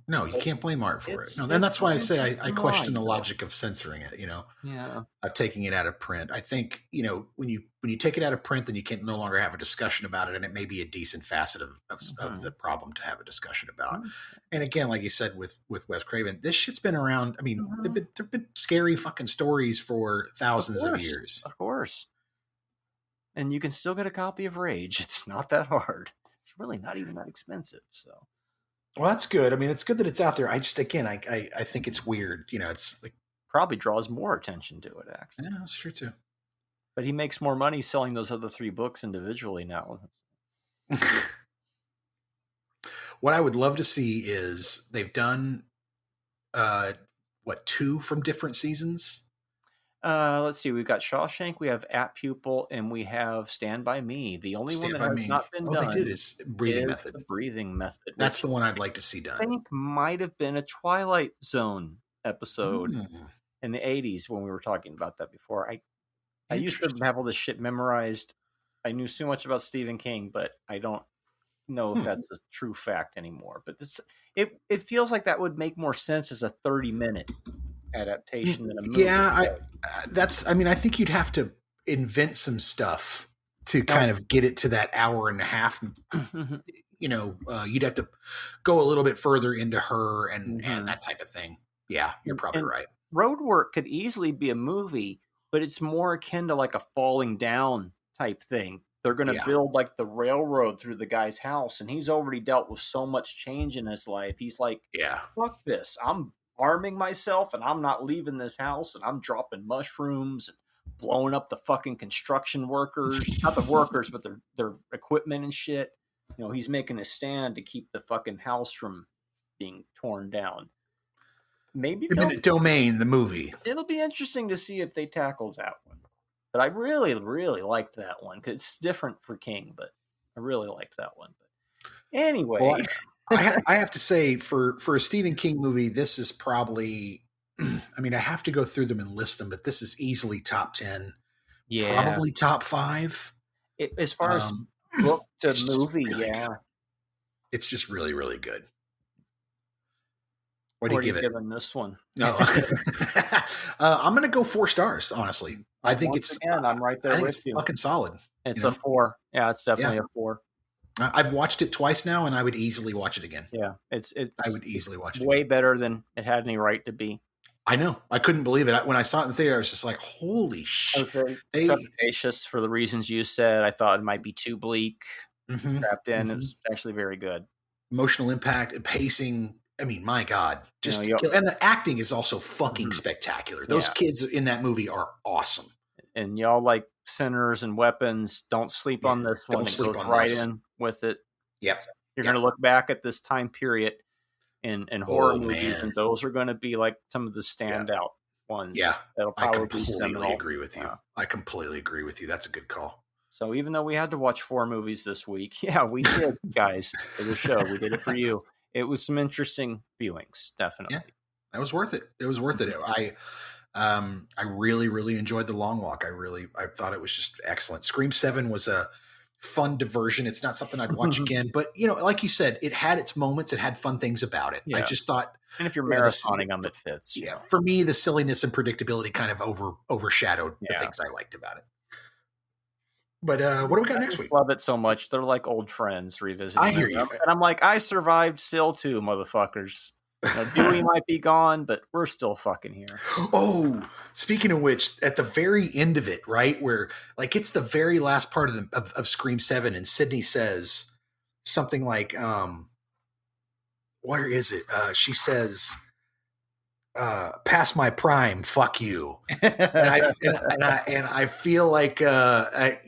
[SPEAKER 1] No, you can't blame art for it. No, then
[SPEAKER 2] it's
[SPEAKER 1] that's why I say I question the
[SPEAKER 2] though.
[SPEAKER 1] logic of censoring it.
[SPEAKER 2] Yeah.
[SPEAKER 1] Of taking it out of print. I think when you take it out of print, then you can no longer have a discussion about it, and it may be a decent facet of the problem to have a discussion about. And again, like you said with Wes Craven, this shit's been around. I mean, there've been scary fucking stories for thousands of years.
[SPEAKER 2] Of course. And you can still get a copy of Rage. It's not that hard. It's really not even that expensive. So,
[SPEAKER 1] well, that's good. I mean, it's good that it's out there. I just, again, I think it's weird. It's like
[SPEAKER 2] probably draws more attention to it, actually.
[SPEAKER 1] Yeah, that's true too.
[SPEAKER 2] But he makes more money selling those other 3 books individually now.
[SPEAKER 1] What I would love to see is they've done 2 from different seasons.
[SPEAKER 2] Let's see. We've got Shawshank, we have At Pupil, and we have Stand By Me. The only one that has not been done
[SPEAKER 1] they did is Breathing Method.
[SPEAKER 2] The Breathing Method.
[SPEAKER 1] That's the one I'd like to see done.
[SPEAKER 2] I think might have been a Twilight Zone episode in the 80s when we were talking about that before. I used to have all this shit memorized. I knew so much about Stephen King, but I don't know if that's a true fact anymore. But it feels like that would make more sense as a 30-minute adaptation than a movie.
[SPEAKER 1] Yeah, I think you'd have to invent some stuff to kind of get it to that hour and a half. You'd have to go a little bit further into her and that type of thing. Yeah, you're probably right.
[SPEAKER 2] Roadwork could easily be a movie, but it's more akin to like a Falling Down type thing. They're going to build like the railroad through the guy's house, and he's already dealt with so much change in his life. He's like, fuck this. I'm arming myself, and I'm not leaving this house, and I'm dropping mushrooms and blowing up the fucking construction workers. Not the workers, but their equipment and shit. He's making a stand to keep the fucking house from being torn down. Maybe
[SPEAKER 1] Eminent Domain, the movie.
[SPEAKER 2] It'll be interesting to see if they tackle that one. But I really, really liked that one because it's different for King, but I really liked that one. But anyway.
[SPEAKER 1] Well, I have to say, for a Stephen King movie, this is probably, I mean, I have to go through them and list them, but this is easily top 10. Yeah. Probably top 5.
[SPEAKER 2] As far as book to movie,
[SPEAKER 1] really good. It's just really, really good. What do you give it?
[SPEAKER 2] Giving this one?
[SPEAKER 1] No, I'm going to go 4 stars. Honestly, I think
[SPEAKER 2] I'm right there with you.
[SPEAKER 1] Fucking solid.
[SPEAKER 2] It's a 4. Yeah, it's definitely a 4.
[SPEAKER 1] I've watched it twice now, and I would easily watch it again.
[SPEAKER 2] Yeah,
[SPEAKER 1] I would easily watch it.
[SPEAKER 2] Way better than it had any right to be.
[SPEAKER 1] I know. I couldn't believe it when I saw it in the theater. I was just like, "Holy shit!"
[SPEAKER 2] Trepidatious for the reasons you said. I thought it might be too bleak. Trapped in. It was actually very good.
[SPEAKER 1] Emotional impact, pacing. I mean, my God, just and the acting is also fucking spectacular. Those kids in that movie are awesome.
[SPEAKER 2] And y'all like Sinners and Weapons. Don't sleep on this one. It goes right in with it.
[SPEAKER 1] Yep.
[SPEAKER 2] So you're going to look back at this time period in horror movies, and those are going to be like some of the standout ones.
[SPEAKER 1] Yeah,
[SPEAKER 2] that'll probably be seminal.
[SPEAKER 1] I completely agree with you. I completely agree with you. That's a good call.
[SPEAKER 2] So even though we had to watch 4 movies this week, we did, guys, for the show. We did it for you. It was some interesting viewings, definitely.
[SPEAKER 1] Yeah, that was worth it. It was worth it. I really, really enjoyed The Long Walk. I thought it was just excellent. Scream 7 was a fun diversion. It's not something I'd watch again, but like you said, it had its moments. It had fun things about it. Yeah. I just thought,
[SPEAKER 2] and if you're marathoning them, it fits.
[SPEAKER 1] Yeah, for me, the silliness and predictability kind of overshadowed the things I liked about it. But what do we got next week?
[SPEAKER 2] Love it so much. They're like old friends revisiting.
[SPEAKER 1] I hear you.
[SPEAKER 2] And I'm like, I survived still too, motherfuckers. Dewey might be gone, but we're still fucking here.
[SPEAKER 1] Oh, speaking of which, at the very end of it, right, where like it's the very last part of Scream 7, and Sidney says something like, where is it? She says, past my prime, fuck you. and I feel like that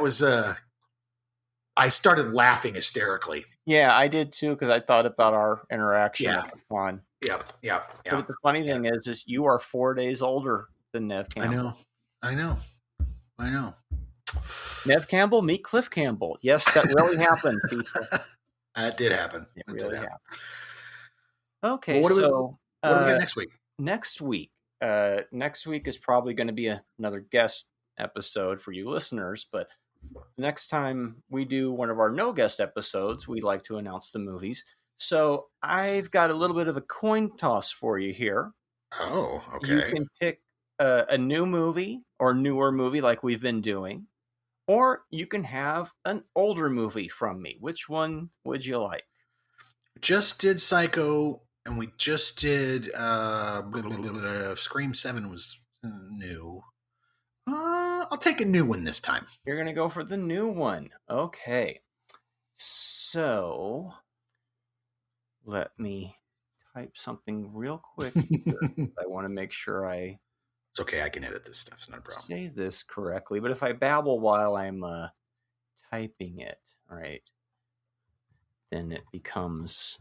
[SPEAKER 1] was I started laughing hysterically.
[SPEAKER 2] Yeah, I did too, because I thought about our interaction.
[SPEAKER 1] Yeah.
[SPEAKER 2] But the funny thing is you are 4 days older than Neve Campbell.
[SPEAKER 1] I know.
[SPEAKER 2] Neve Campbell, meet Clif Campbell. Yes, that really happened, people.
[SPEAKER 1] That did happen.
[SPEAKER 2] It really happened. Okay, what
[SPEAKER 1] do we got next week?
[SPEAKER 2] Next week is probably going to be another guest episode for you listeners, but next time we do one of our no guest episodes, we like to announce the movies. So I've got a little bit of a coin toss for you here.
[SPEAKER 1] Oh, okay.
[SPEAKER 2] You can pick a new movie or newer movie like we've been doing, or you can have an older movie from me. Which one would you like?
[SPEAKER 1] Just did Psycho, and we just did Scream 7 was new. I'll take a new one this time.
[SPEAKER 2] You're going to go for the new one. Okay. So let me type something real quick here. I want to make sure I
[SPEAKER 1] It's okay. I can edit this stuff. It's not a problem.
[SPEAKER 2] say this correctly. But if I babble while I'm typing it, right, then it becomes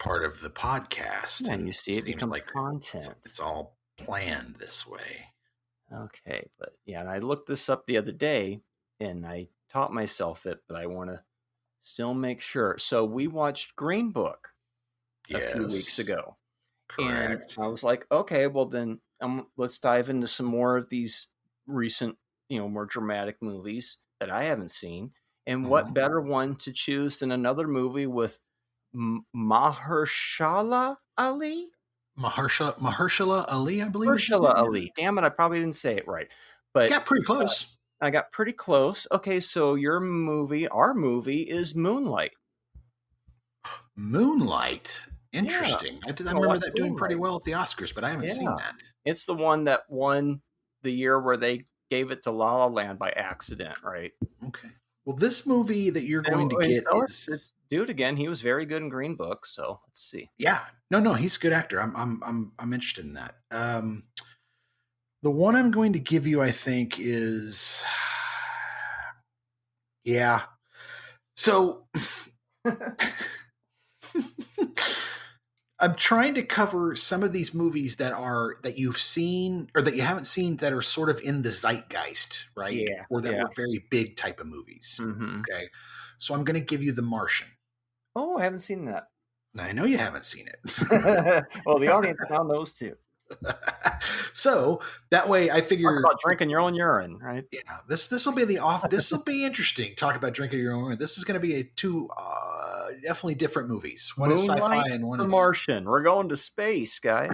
[SPEAKER 1] part of the podcast.
[SPEAKER 2] Yeah, and you see it becomes
[SPEAKER 1] like
[SPEAKER 2] content.
[SPEAKER 1] It's all planned this way.
[SPEAKER 2] Okay, but yeah, and I looked this up the other day, and I taught myself it, but I want to still make sure. So we watched Green Book a few weeks ago.
[SPEAKER 1] Correct.
[SPEAKER 2] And I was like, okay, well then let's dive into some more of these recent, more dramatic movies that I haven't seen. And what better one to choose than another movie with Mahershala Ali?
[SPEAKER 1] Mahershala Ali, I believe.
[SPEAKER 2] Mahershala Ali. Damn it, I probably didn't say it right. But
[SPEAKER 1] got pretty close.
[SPEAKER 2] I got pretty close. Okay, so our movie is Moonlight.
[SPEAKER 1] Moonlight. Interesting. Yeah. I remember that doing pretty well at the Oscars, but I haven't seen that.
[SPEAKER 2] It's the one that won the year where they gave it to La La Land by accident, right?
[SPEAKER 1] Okay. Well, this movie that you're going to get is
[SPEAKER 2] dude again. He was very good in Green Book, so let's see.
[SPEAKER 1] Yeah, no, he's a good actor. I'm interested in that. The one I'm going to give you, I think, is yeah. So I'm trying to cover some of these movies that you've seen or that you haven't seen that are sort of in the zeitgeist, right?
[SPEAKER 2] Yeah.
[SPEAKER 1] Or that were very big type of movies.
[SPEAKER 2] Mm-hmm.
[SPEAKER 1] Okay. So I'm going to give you The Martian.
[SPEAKER 2] Oh, I haven't seen that.
[SPEAKER 1] I know you haven't seen it.
[SPEAKER 2] Well, the audience found those two.
[SPEAKER 1] So that way I figure
[SPEAKER 2] talk about drinking your own urine, right?
[SPEAKER 1] Yeah. This will be this will be interesting. Talk about drinking your own urine. This is going to be two definitely different movies. One is sci-fi and one is
[SPEAKER 2] Martian. We're going to space, guys.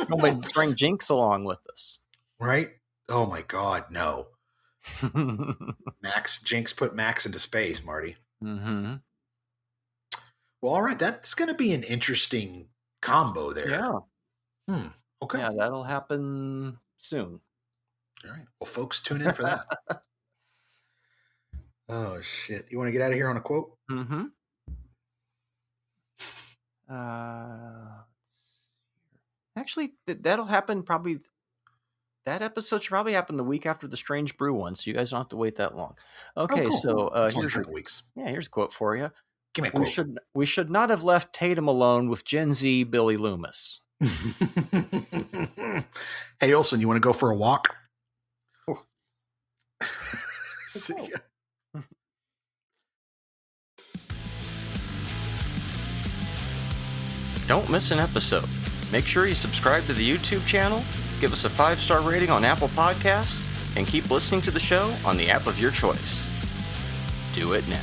[SPEAKER 2] Nobody bring Jinx along with us.
[SPEAKER 1] Right? Oh my God, no. Jinx put Max into space, Marty.
[SPEAKER 2] Mm-hmm.
[SPEAKER 1] Well, all right. That's going to be an interesting combo there.
[SPEAKER 2] Yeah.
[SPEAKER 1] Okay.
[SPEAKER 2] Yeah, that'll happen soon.
[SPEAKER 1] All right. Well, folks, tune in for that. Oh, shit. You want to get out of here on a quote?
[SPEAKER 2] Mm-hmm. Actually, that'll happen probably. That episode should probably happen the week after the Strange Brew one, so you guys don't have to wait that long. Okay,
[SPEAKER 1] cool.
[SPEAKER 2] So
[SPEAKER 1] here's a weeks.
[SPEAKER 2] Yeah, here's a quote for you.
[SPEAKER 1] Give me a quote.
[SPEAKER 2] We should not have left Tatum alone with Gen Z Billy Loomis.
[SPEAKER 1] Hey, Olsen, you want to go for a walk? See ya.
[SPEAKER 2] Don't miss an episode. Make sure you subscribe to the YouTube channel, give us a 5-star rating on Apple Podcasts, and keep listening to the show on the app of your choice. Do it now.